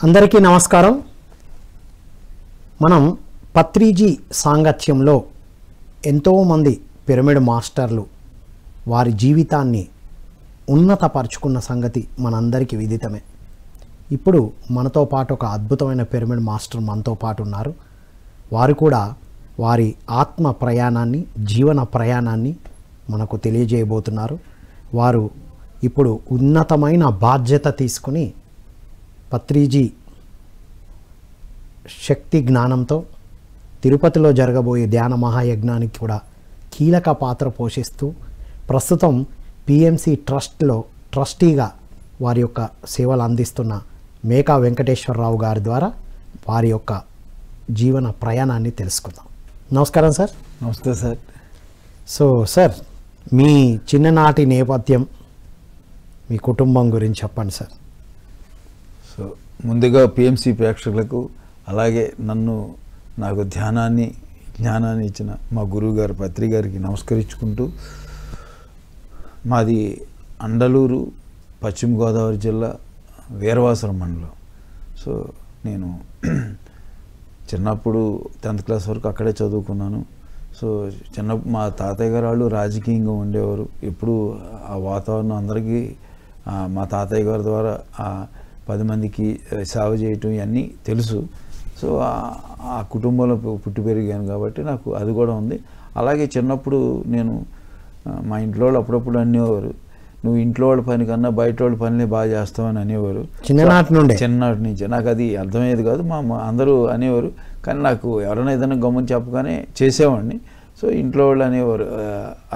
అందరికీ నమస్కారం. మనం పత్రిజీ సాంగత్యంలో ఎంతోమంది పిరమిడ్ మాస్టర్లు వారి జీవితాన్ని ఉన్నతపరుచుకున్న సంగతి మనందరికీ విదితమే. ఇప్పుడు మనతో పాటు ఒక అద్భుతమైన పిరమిడ్ మాస్టర్ మనతో పాటు ఉన్నారు. వారు కూడా వారి ఆత్మ ప్రయాణాన్ని, జీవన ప్రయాణాన్ని మనకు తెలియజేయబోతున్నారు. వారు ఇప్పుడు ఉన్నతమైన బాధ్యత తీసుకుని పత్రిజీ శక్తి జ్ఞానంతో తిరుపతిలో జరగబోయే ధ్యాన మహాయజ్ఞానికి కూడా కీలక పాత్ర పోషిస్తూ ప్రస్తుతం పిఎంసి ట్రస్ట్లో ట్రస్టీగా వారి యొక్క సేవలు అందిస్తున్న మేకా వెంకటేశ్వరరావు గారి ద్వారా వారి యొక్క జీవన ప్రయాణాన్ని తెలుసుకుందాం. నమస్కారం సార్. నమస్తే సార్. సార్, మీ చిన్ననాటి నేపథ్యం, మీ కుటుంబం గురించి చెప్పండి సార్. సో ముందుగా పిఎంసి ప్రేక్షకులకు, అలాగే నాకు జ్ఞానాన్ని ఇచ్చిన మా గురువు గారు పత్రి గారికి నమస్కరించుకుంటూ, మాది అండలూరు, పశ్చిమ గోదావరి జిల్లా, వీరవాసరం మండలం. సో నేను చిన్నప్పుడు 10th క్లాస్ వరకు అక్కడే చదువుకున్నాను. సో మా తాతయ్య గారు వాళ్ళు రాజకీయంగా ఉండేవారు. ఎప్పుడు ఆ వాతావరణం అందరికీ మా తాతయ్య గారి ద్వారా 10 మందికి సేవ చేయటం ఇవన్నీ తెలుసు. సో ఆ కుటుంబంలో పుట్టి పెరిగాను కాబట్టి నాకు అది కూడా ఉంది. అలాగే చిన్నప్పుడు నేను మా ఇంట్లో వాళ్ళు అప్పుడప్పుడు అనేవారు, నువ్వు ఇంట్లో వాళ్ళ పని కన్నా బయట వాళ్ళ పనిని బాగా చేస్తావని అనేవారు. చిన్ననాటి నుంచి నాకు అది అర్థమయ్యేది కాదు. మా అందరూ అనేవారు, కానీ నాకు ఎవరైనా ఏదైనా గమ్ముని చెప్పగానే చేసేవాడిని. సో ఇంట్లో వాళ్ళు అనేవారు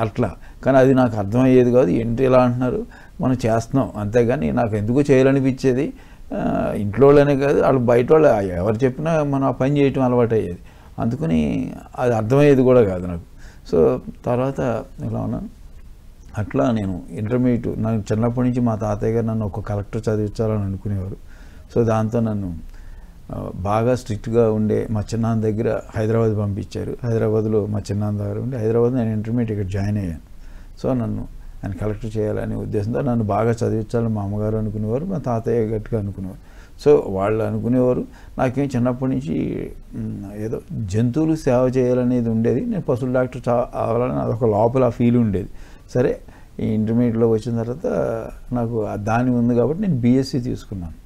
అట్లా, కానీ అది నాకు అర్థమయ్యేది కాదు. ఏంటి ఇలా అంటున్నారు, మనం చేస్తున్నాం అంతేగాని నాకు ఎందుకు చేయాలనిపించేది. ఇంట్లో వాళ్ళనే కాదు, వాళ్ళు బయట వాళ్ళు ఎవరు చెప్పినా మనం ఆ పని చేయటం అలవాటు అయ్యేది. అందుకని అది అర్థమయ్యేది కూడా కాదు నాకు. సో తర్వాత ఇలా ఉన్నాను. అట్లా నేను ఇంటర్మీడియట్, నాకు చిన్నప్పటి నుంచి మా తాతయ్య గారు నన్ను ఒక కలెక్టర్ చదివించాలని అనుకునేవారు. సో దాంతో నన్ను బాగా స్ట్రిక్ట్గా ఉండే మా చిన్నాన్న దగ్గర హైదరాబాద్ పంపించారు. హైదరాబాద్లో మా చిన్నాన్న దగ్గర ఉండి హైదరాబాద్ నేను ఇంటర్మీడియట్ ఇక్కడ జాయిన్ అయ్యాను. సో నన్ను ఆయన కలెక్టర్ చేయాలనే ఉద్దేశంతో నన్ను బాగా చదివించాలని మా అమ్మగారు అనుకునేవారు, మా తాతయ్య గట్టిగా అనుకునేవారు. సో వాళ్ళు అనుకునేవారు. నాకేం చిన్నప్పటి నుంచి ఏదో జంతువులు సేవ చేయాలనేది ఉండేది. నేను పశువుల డాక్టర్ అవ్వాలని అదొక లోపల ఫీల్ ఉండేది. సరే, ఈ ఇంటర్మీడియట్లో వచ్చిన తర్వాత నాకు దాని ఉంది కాబట్టి నేను బీఎస్సీ తీసుకున్నాను.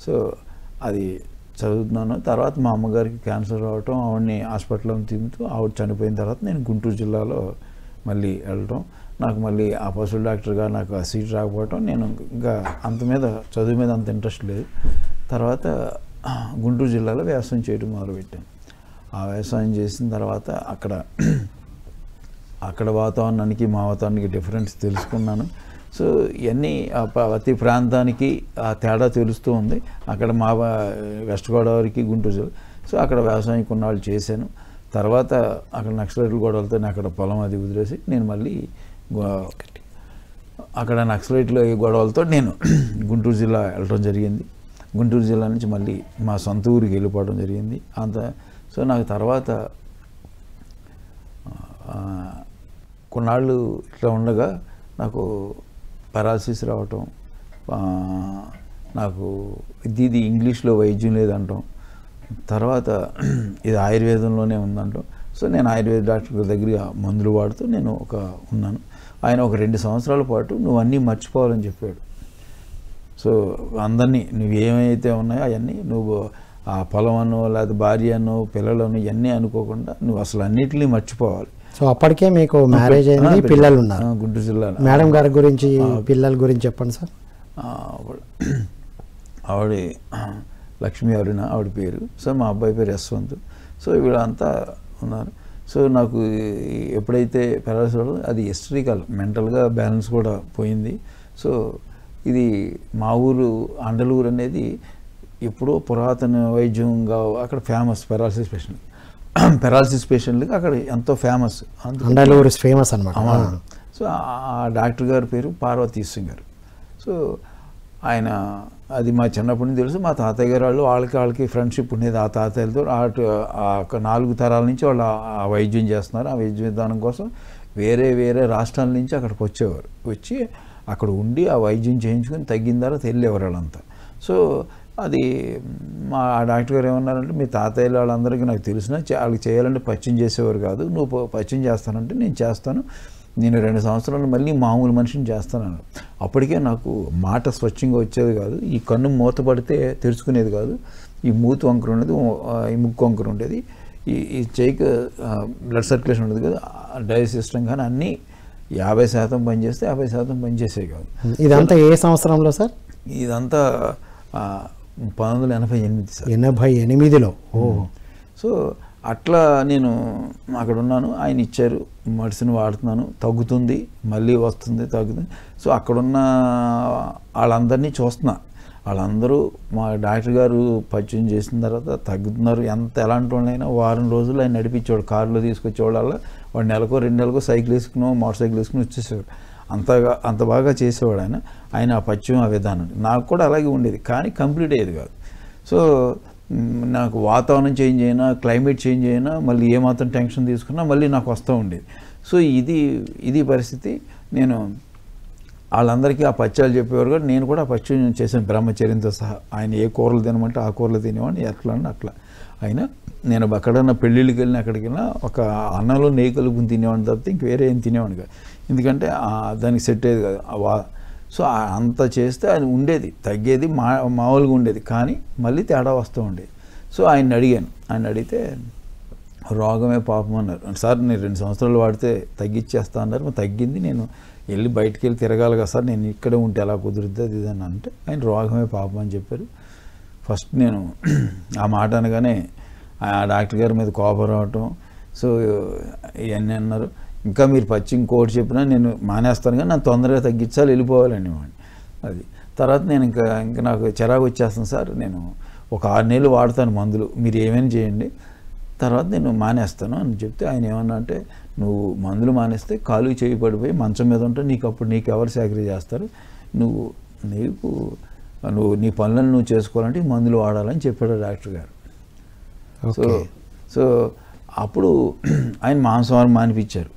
సో అది చదువుతున్నాను. తర్వాత మా అమ్మగారికి క్యాన్సర్ రావటం, ఆవిడని హాస్పిటల్లో తిరుగుతూ ఆవిడ చనిపోయిన తర్వాత నేను గుంటూరు జిల్లాలో మళ్ళీ వెళ్ళటం, నాకు మళ్ళీ ఆ పశువుల డాక్టర్గా నాకు ఆ సీట్ రాకపోవటం, నేను ఇంకా చదువు మీద అంత ఇంట్రెస్ట్ లేదు. తర్వాత గుంటూరు జిల్లాలో వ్యవసాయం చేయడం మొదలుపెట్టాను. ఆ వ్యవసాయం చేసిన తర్వాత అక్కడ వాతావరణానికి మా వాతావరణానికి డిఫరెన్స్ తెలుసుకున్నాను. సో ఇవన్నీ ప్రతి ప్రాంతానికి ఆ తేడా తెలుస్తూ ఉంది. అక్కడ మా వెస్ట్ గోదావరికి గుంటూరు జిల్లా. సో అక్కడ వ్యవసాయం కొన్నాళ్ళు చేశాను. తర్వాత అక్కడ నక్సలైట్ల గొడవలతో అక్కడ పొలం అది వదిలేసి నేను మళ్ళీ అక్కడ నక్సలైట్ల గొడవలతో నేను గుంటూరు జిల్లా వెళ్ళడం జరిగింది. గుంటూరు జిల్లా నుంచి మళ్ళీ మా సొంత ఊరికి వెళ్ళిపోవడం జరిగింది. సో నాకు తర్వాత కొన్నాళ్ళు ఇట్లా ఉండగా నాకు పారాలసిస్ రావటం, నాకు ఇది ఇంగ్లీష్లో వైద్యం లేదంటాం, తర్వాత ఇది ఆయుర్వేదంలోనే ఉందంటాం. సో నేను ఆయుర్వేద డాక్టర్ దగ్గర మందులు వాడుతూ నేను ఉన్నాను. ఆయన ఒక 2 సంవత్సరాల పాటు నువ్వు అన్నీ మర్చిపోవాలని చెప్పాడు. సో అందరినీ నువ్వు ఏమైతే ఉన్నాయో అవన్నీ నువ్వు ఆ పొలం అనో లేదా భార్య అనో పిల్లలను ఇవన్నీ అనుకోకుండా నువ్వు అసలు అన్నిటినీ మర్చిపోవాలి. సో అప్పటికే మీకు మ్యారేజ్ అయింది, పిల్లలు ఉన్నారు. గుంటూరు జిల్లాలో మేడం గారి గురించి, పిల్లల గురించి చెప్పండి సార్. ఆవిడ లక్ష్మీ అరుణ ఆవిడ పేరు. సో మా అబ్బాయి పేరు యశ్వంత్. సో వీళ్ళంతా ఉన్నారు. సో నాకు ఎప్పుడైతే పారాలసిస్ అది హిస్టరికల్, మెంటల్గా బ్యాలెన్స్ కూడా పోయింది. సో ఇది మా ఊరు అండలూరు అనేది ఎప్పుడో పురాతన వైద్యంగా అక్కడ ఫేమస్ పారాలసిస్ పేషెంట్లకి అక్కడ ఎంతో ఫేమస్. అండలూరు ఫేమస్ అన్నమాట. సో ఆ డాక్టర్ గారి పేరు పార్వతీ సింగ్ గారు. సో ఆయన అది మా చిన్నప్పటి నుంచి తెలుసు. మా తాతయ్య గారు వాళ్ళకి ఫ్రెండ్షిప్ ఉండేది ఆ తాతయ్యలతో. 4 తరాల నుంచి వాళ్ళు ఆ వైద్యం చేస్తున్నారు. ఆ వైద్య విధానం కోసం వేరే రాష్ట్రాల నుంచి అక్కడికి వచ్చి అక్కడ ఉండి ఆ వైద్యం చేయించుకొని తగ్గిన తర్వాత వెళ్ళేవారు వాళ్ళంతా. సో అది మా డాక్టర్ గారు ఏమన్నారంటే, మీ తాతయ్యలు వాళ్ళందరికీ నాకు తెలిసిన వాళ్ళకి చేయాలంటే పచ్చిం చేసేవారు కాదు, నువ్వు పచ్చిం చేస్తానంటే నేను చేస్తాను, నేను 2 సంవత్సరాలు మళ్ళీ మామూలు మనిషిని చేస్తాను. అప్పటికే నాకు మాట స్వచ్ఛంగా వచ్చేది కాదు, ఈ కన్ను మూత పడితే తెరుచుకునేది కాదు, ఈ మూతి వంకర ఉండేది, ఈ ముక్కు వంకర ఉండేది, ఈ చేయికి బ్లడ్ సర్క్యులేషన్ ఉండేది కదా, డైజెస్ట్ సిస్టమ్ కానీ అన్నీ 50% పనిచేస్తే 50% పనిచేసేవి కాదు. ఇదంతా ఏ సంవత్సరంలో సార్? ఇదంతా 1988 సార్. 88లో. ఓహో. సో అట్లా నేను అక్కడ ఉన్నాను, ఆయన ఇచ్చారు మెడిసిన్ వాడుతున్నాను, తగ్గుతుంది, మళ్ళీ వస్తుంది, తగ్గుతుంది. సో అక్కడున్న వాళ్ళందరినీ చూస్తున్నా, వాళ్ళందరూ మా డాక్టర్ గారు పరిచయం చేసిన తర్వాత తగ్గుతున్నారు. ఎలాంటి వాళ్ళైనా వారం రోజులు ఆయన నడిపించేవాడు, కారులో తీసుకొచ్చేవాళ్ళ, వాడు నెలకో 2 నెలకో సైకిల్ వేసుకునో మోటార్ సైకిల్ వేసుకుని వచ్చేసేవాడు. అంత బాగా చేసేవాడు ఆయన ఆ పచ్చిమ ఆ విధానం. నాకు కూడా అలాగే ఉండేది, కానీ కంప్లీట్ అయ్యేది కాదు. సో నాకు వాతావరణం చేంజ్ అయినా, క్లైమేట్ చేంజ్ అయినా, మళ్ళీ ఏమాత్రం టెన్షన్ తీసుకున్నా మళ్ళీ నాకు వస్తూ ఉండేది. సో ఇది పరిస్థితి. నేను వాళ్ళందరికీ ఆ పచ్చాలు చెప్పేవారు కూడా, నేను కూడా ఆ పచ్చడి చేశాను బ్రహ్మచర్యంతో సహా. ఆయన ఏ కూరలు తినమంటే ఆ కూరలు తినేవాడిని, ఎట్లా అంటే అట్లా. అయినా నేను ఎక్కడన్నా పెళ్ళిళ్ళకి వెళ్ళినా అక్కడికి వెళ్ళినా ఒక అన్నంలో నెయ్యి కలుపుకుని తినేవాడిని తప్పితే ఇంక వేరే ఏం తినేవాడిని కాదు, ఎందుకంటే దానికి సెట్ అయ్యేది కాదు. సో అంత చేస్తే అది ఉండేది, తగ్గేది, మామూలుగా ఉండేది, కానీ మళ్ళీ తేడా వస్తూ ఉండేది. సో ఆయన అడిగితే రోగమే పాపం అన్నారు. సార్ నేను 2 సంవత్సరాలు వాడితే తగ్గిచ్చేస్తా అన్నారు. మరి తగ్గింది, నేను వెళ్ళి బయటికి వెళ్ళి తిరగాలి కదా సార్, నేను ఇక్కడే ఉంటే ఎలా కుదురుద్ది అది అని అంటే, ఆయన రోగమే పాపం అని చెప్పారు. ఫస్ట్ నేను ఆ మాట అనగానే ఆ డాక్టర్ గారి మీద కోపం రావటం, సో ఇవన్నీ అన్నారు. ఇంకా మీరు ఇంకోటి చెప్పినా నేను మానేస్తాను, కానీ నన్ను తొందరగా తగ్గించాలి, వెళ్ళిపోవాలని వాడిని. అది తర్వాత నేను ఇంకా నాకు చిరాకు వచ్చేస్తాను సార్, నేను ఒక 6 నెలలు వాడతాను మందులు, మీరు ఏమైనా చేయండి, తర్వాత నేను మానేస్తాను అని చెప్తే ఆయన ఏమన్నా అంటే, నువ్వు మందులు మానేస్తే కాలు చేయి పడిపోయి మంచం మీద ఉంటే నీకు ఎవరు సేకరి చేస్తారు, నువ్వు నీ పనులను నువ్వు చేసుకోవాలంటే మందులు వాడాలని చెప్పాడు డాక్టర్ గారు. సో అప్పుడు ఆయన మాంసాహారం మానిపించారు,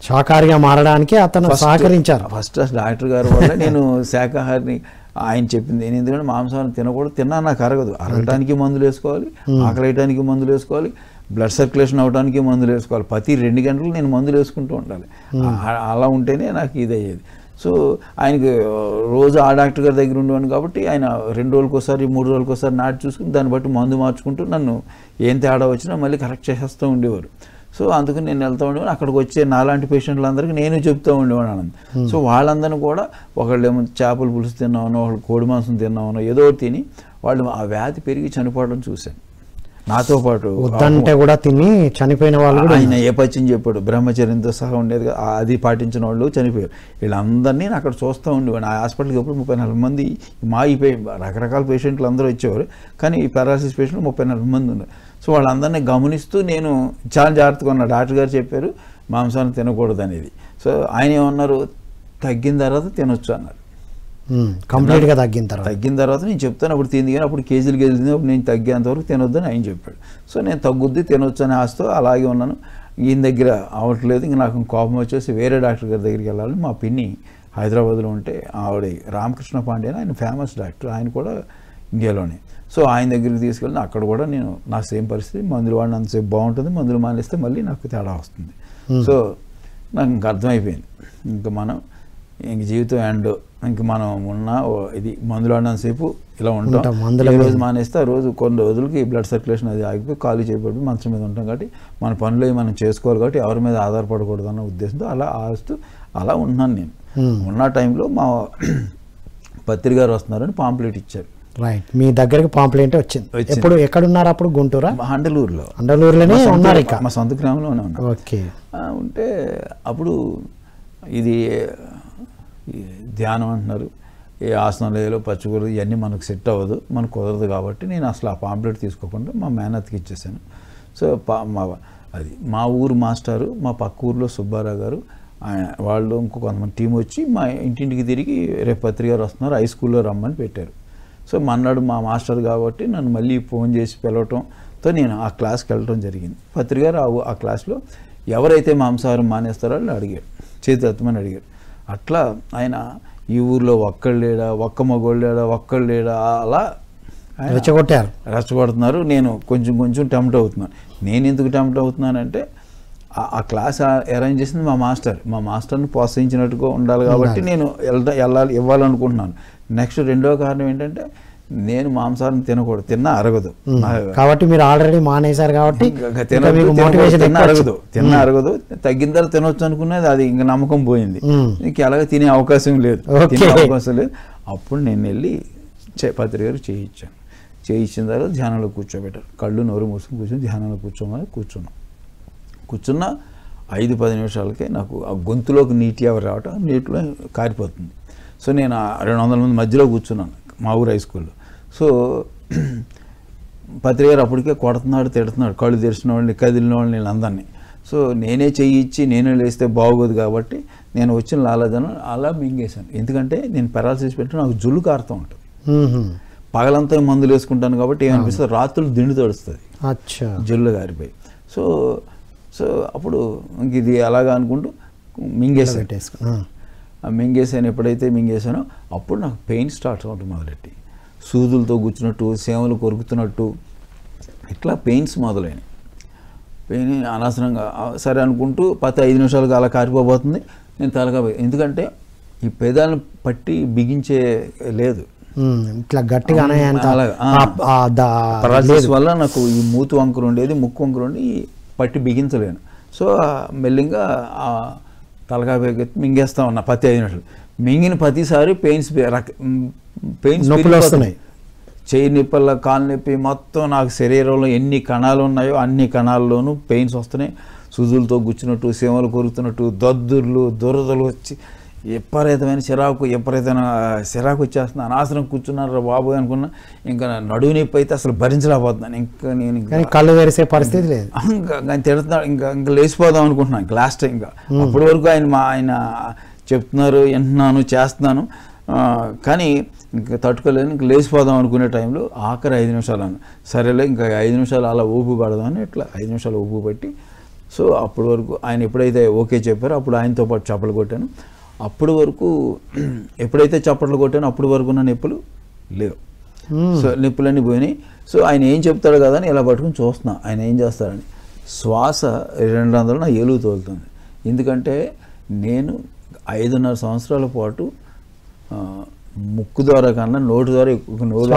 శాకాహారిగా మారడానికి అతను సహకరించారు. ఫస్ట్ డాక్టర్ గారు వల్ల నేను శాకాహారిని ఆయన చెప్పింది. నేను ఎందుకంటే మాంసాహారం తినకూడదు, తిన్నా నాకు అరగటానికి మందులు వేసుకోవాలి, ఆకలేయడానికి మందులు వేసుకోవాలి, బ్లడ్ సర్క్యులేషన్ అవడానికి మందులు వేసుకోవాలి, ప్రతి 2 గంటలు నేను మందులు వేసుకుంటూ ఉండాలి. అలా ఉంటేనే నాకు ఇది అయ్యేది. సో ఆయనకి రోజు ఆ డాక్టర్ గారి దగ్గర ఉండేవాడిని కాబట్టి ఆయన 2 రోజులకోసారి 3 రోజులకోసారి నాటి చూసుకుని దాన్ని బట్టి మందు మార్చుకుంటూ నన్ను ఏం తేడా వచ్చినా మళ్ళీ కరెక్ట్ చేసేస్తూ ఉండేవారు. సో అందుకని నేను వెళ్తూ ఉండేవాడిని. అక్కడికి వచ్చే నాలాంటి పేషెంట్లందరికీ నేను చెప్తూ ఉండేవాడు ఆనంద్. సో వాళ్ళందరినీ కూడా ఒకళ్ళేమో చేపల పులుసు తిన్నామనో, ఒకళ్ళు కోడి మాంసం తిన్నామనో ఏదో తిని వాళ్ళు ఆ వ్యాధి పెరిగి చనిపోవడం చూశాను. నాతో పాటు వద్దంటే కూడా తిని చనిపోయిన వాళ్ళు కూడా. ఆయన ఏ పచ్చిని చెప్పాడు, బ్రహ్మచర్యంతో సహా ఉండేది, అది పాటించిన వాళ్ళు చనిపోయారు. వీళ్ళందరినీ నేను అక్కడ చూస్తూ ఉండేవాడు. ఆ హాస్పిటల్కి ఎప్పుడు 34 మంది రకరకాల పేషెంట్లు అందరూ వచ్చేవారు, కానీ ఈ పారాలసిస్ పేషెంట్లు 34 మంది ఉన్నారు. సో వాళ్ళందరినీ గమనిస్తూ నేను చాలా జాగ్రత్తగా ఉన్నా. డాక్టర్ గారు చెప్పారు మాంసాన్ని తినకూడదు అనేది. సో ఆయన ఏమన్నారు, తగ్గిన తర్వాత తినొచ్చు అన్నారు. కంప్లీట్గా తగ్గిన తర్వాత నేను చెప్తాను అప్పుడు తింది, కానీ అప్పుడు కేజీలు తింది, అప్పుడు నేను తగ్గేంతవరకు తినొద్దని ఆయన చెప్పాడు. సో నేను తగ్గుద్ది తినొచ్చు అనే ఆశతో అలాగే ఉన్నాను. ఈయన దగ్గర అవ్వట్లేదు, ఇంక నాకు కోపం వచ్చేసి వేరే డాక్టర్ గారి దగ్గరికి వెళ్ళాలి. మా పిన్ని హైదరాబాద్లో ఉంటే ఆవిడ రామకృష్ణ పాండే ఆయన ఫేమస్ డాక్టర్, ఆయన కూడా ఇండియాలోనే. సో ఆయన దగ్గరికి తీసుకెళ్ళి అక్కడ కూడా నేను నా సేమ్ పరిస్థితి, మందులు వాడిన అంతసేపు బాగుంటుంది, మందులు మానేస్తే మళ్ళీ నాకు తేడా వస్తుంది. సో నాకు ఇంక అర్థమైపోయింది, ఇంక జీవితం ఎండ్, ఇంక మనం ఇది మందులు ఆడినంతసేపు ఇలా ఉంటాం. ఏ రోజు మానేస్తే ఆ రోజు కొన్ని రోజులకి బ్లడ్ సర్క్యులేషన్ అది ఆగిపోయి కాలు చేయబడి మంచం మీద ఉంటాం. కాబట్టి మన పనులు మనం చేసుకోవాలి, కాబట్టి ఎవరి మీద ఆధారపడకూడదు అన్న ఉద్దేశంతో అలా ఉన్నాను నేను. ఉన్న టైంలో మా పత్రిక గారు వస్తున్నారని పాంప్లెట్ ఇచ్చారు. రైట్, మీ దగ్గరికి పాంప్లెట్ వచ్చింది. ఎప్పుడు ఎక్కడున్నారు అప్పుడు? గుంటూరా? అండలూరులోనే ఉన్నారు, మా సొంత గ్రామంలోనే ఉన్నారు. ఓకే. ఉంటే అప్పుడు ఇది ధ్యానం అంటున్నారు, ఏ ఆసనాలు పచ్చుకూర ఇవన్నీ మనకు సెట్ అవ్వదు, మనకు కుదరదు. కాబట్టి నేను అసలు ఆ పాంప్లెట్ తీసుకోకుండా మా మేనత్కి ఇచ్చేసాను. సో మా ఊరు మాస్టారు, మా పక్క ఊరిలో సుబ్బారావు గారు, వాళ్ళు ఇంకో కొంతమంది టీం వచ్చి మా ఇంటింటికి తిరిగి రేపు పత్రిక గారు వస్తున్నారు, హై స్కూల్లో రమ్మని పెట్టారు. సో మన్నాడు మా మాస్టర్ కాబట్టి నన్ను మళ్ళీ ఫోన్ చేసి పిలవటంతో నేను ఆ క్లాస్కి వెళ్ళడం జరిగింది. పత్రిక గారు ఆ క్లాస్లో ఎవరైతే మాంసాహారం మానేస్తారో వాళ్ళు అడిగారు, చేతి ఎత్తమని అడిగారు. అట్లా ఆయన ఈ ఊర్లో ఒక్క మగోళ్ళు లేడా అలా రెచ్చగొట్టారు. రెచ్చగొడుతున్నారు. నేను కొంచెం కొంచెం టెంప్ట్ అవుతున్నాను. నేను ఎందుకు టెంప్ట్ అవుతున్నానంటే ఆ క్లాస్ అరేంజ్ చేసింది మా మాస్టర్ని ప్రోత్సహించినట్టుగా ఉండాలి కాబట్టి నేను ఇవ్వాలనుకుంటున్నాను. నెక్స్ట్ రెండో కారణం ఏంటంటే నేను మాంసాలను తినకూడదు, తిన్నా అరగదు కాబట్టి మీరు ఆల్రెడీ మానేశారు కాబట్టి తిన్నా అరగదు. తగ్గిన తర్వాత తినొచ్చు అనుకున్నది, అది ఇంకా నమ్మకం పోయింది. ఇంక ఎలాగ తినే అవకాశం లేదు. అప్పుడు నేను వెళ్ళి పత్రి గారు చేయించిన తర్వాత ధ్యానంలో కూర్చోబెట్టారు. కళ్ళు నోరు మూసుకుని కూర్చొని ధ్యానంలో కూర్చున్న 5-10 నిమిషాలకే నాకు ఆ గొంతులోకి నీటి ఎవరు రావటం, నీటిలో కారిపోతుంది. సో నేను 200 మంది మధ్యలో కూర్చున్నాను మా ఊరు హై స్కూల్లో. సో పత్రి గారు అప్పటికే కొడుతున్నాడు, తిడుతున్నాడు, కళ్ళు తెరిచిన వాళ్ళని, కదిలిన వాళ్ళని, వీళ్ళందరినీ. సో నేనే చెయ్యిచ్చి నేనే లేస్తే బాగోదు కాబట్టి నేను వచ్చిన లాలాజనం అలా మింగేశాను. ఎందుకంటే నేను పెరాలసిస్ పెట్టి నాకు జుల్లు కారుతూ ఉంటుంది. పగలంతా మందులు వేసుకుంటాను కాబట్టి ఏమనిపిస్తుంది, రాత్రులు దిండు తడుస్తుంది జుల్లు గారిపోయి. సో అప్పుడు ఇంక ఇది అలాగా అనుకుంటూ మింగేసాను. ఎప్పుడైతే మింగేసానో అప్పుడు నాకు పెయిన్ స్టార్ట్ అవ్వడం మొదలెట్టి, సూదులతో గుచ్చినట్టు, సేమలు కొరుకుతున్నట్టు, ఇట్లా పెయిన్స్ మొదలైనవి. పెయిన్ అనవసరంగా సరే అనుకుంటూ 5 నిమిషాలుగా అలా కారిపోబోతుంది. నేను ఎందుకంటే ఈ పెదాలను పట్టి బిగించే లేదు, ఇట్లా గట్టిగా పారాలిసిస్ వల్ల నాకు ఈ మూతి వంకర ఉండేది, ముక్కు వంకర ఉండి పట్టి బిగించలేను. సో మెల్లిగా తలకాయ పైకెత్తి మింగేస్తా ఉన్నా 5 నిమిషాలు. మింగిన ప్రతిసారి పెయిన్స్ వస్తున్నాయి. చేయి నొప్పుల, కాలు నొప్పి, మొత్తం నాకు శరీరంలో ఎన్ని కణాలు ఉన్నాయో అన్ని కణాల్లోనూ పెయిన్స్ వస్తున్నాయి. సూదులతో గుచ్చినట్టు, సేమలు కొరుకుతున్నట్టు, దద్దుర్లు, దురదలు వచ్చి విపరీతమైన చిరాకు వచ్చేస్తుంది. అనవసరం కూర్చున్నారు బాబు అనుకున్నా. ఇంకా నడువు నొప్పి అయితే అసలు భరించలేకపోతున్నాను. ఇంకా నేను కళ్ళు వేసే పరిస్థితి లేదు. ఆయన తిడుతున్నాడు, ఇంకా లేచిపోదాం అనుకుంటున్నాను. ఇంకా లాస్ట్ టైం ఇంకా అప్పటి వరకు ఆయన చెప్తున్నారు, వింటున్నాను, చేస్తున్నాను. కానీ ఇంకా తట్టుకోలేదు. ఇంకా లేచిపోదాం అనుకునే టైంలో ఆఖరి 5 నిమిషాలు అన్న సరేలే ఇంకా 5 నిమిషాలు అలా ఊపు పడదామని ఇట్లా 5 నిమిషాలు ఊపు పెట్టి, సో అప్పటి వరకు ఆయన ఎప్పుడైతే ఓకే చెప్పారో అప్పుడు ఆయనతో పాటు చప్పట్లు కొట్టాను. అప్పటి వరకు ఎప్పుడైతే చప్పట్లు కొట్టానో అప్పటి వరకు నా నొప్పులు లేవు. సో నొప్పులన్నీ పోయినాయి. సో ఆయన ఏం చెప్తాడు కదా అని ఇలా పట్టుకుని చూస్తున్నా ఆయన ఏం చేస్తారని. శ్వాస 200 నా ఏలుగు తోలుతుంది. ఎందుకంటే నేను 5.5 సంవత్సరాల పాటు ముక్కు ద్వారా కన్నా నోటి ద్వారా నోరు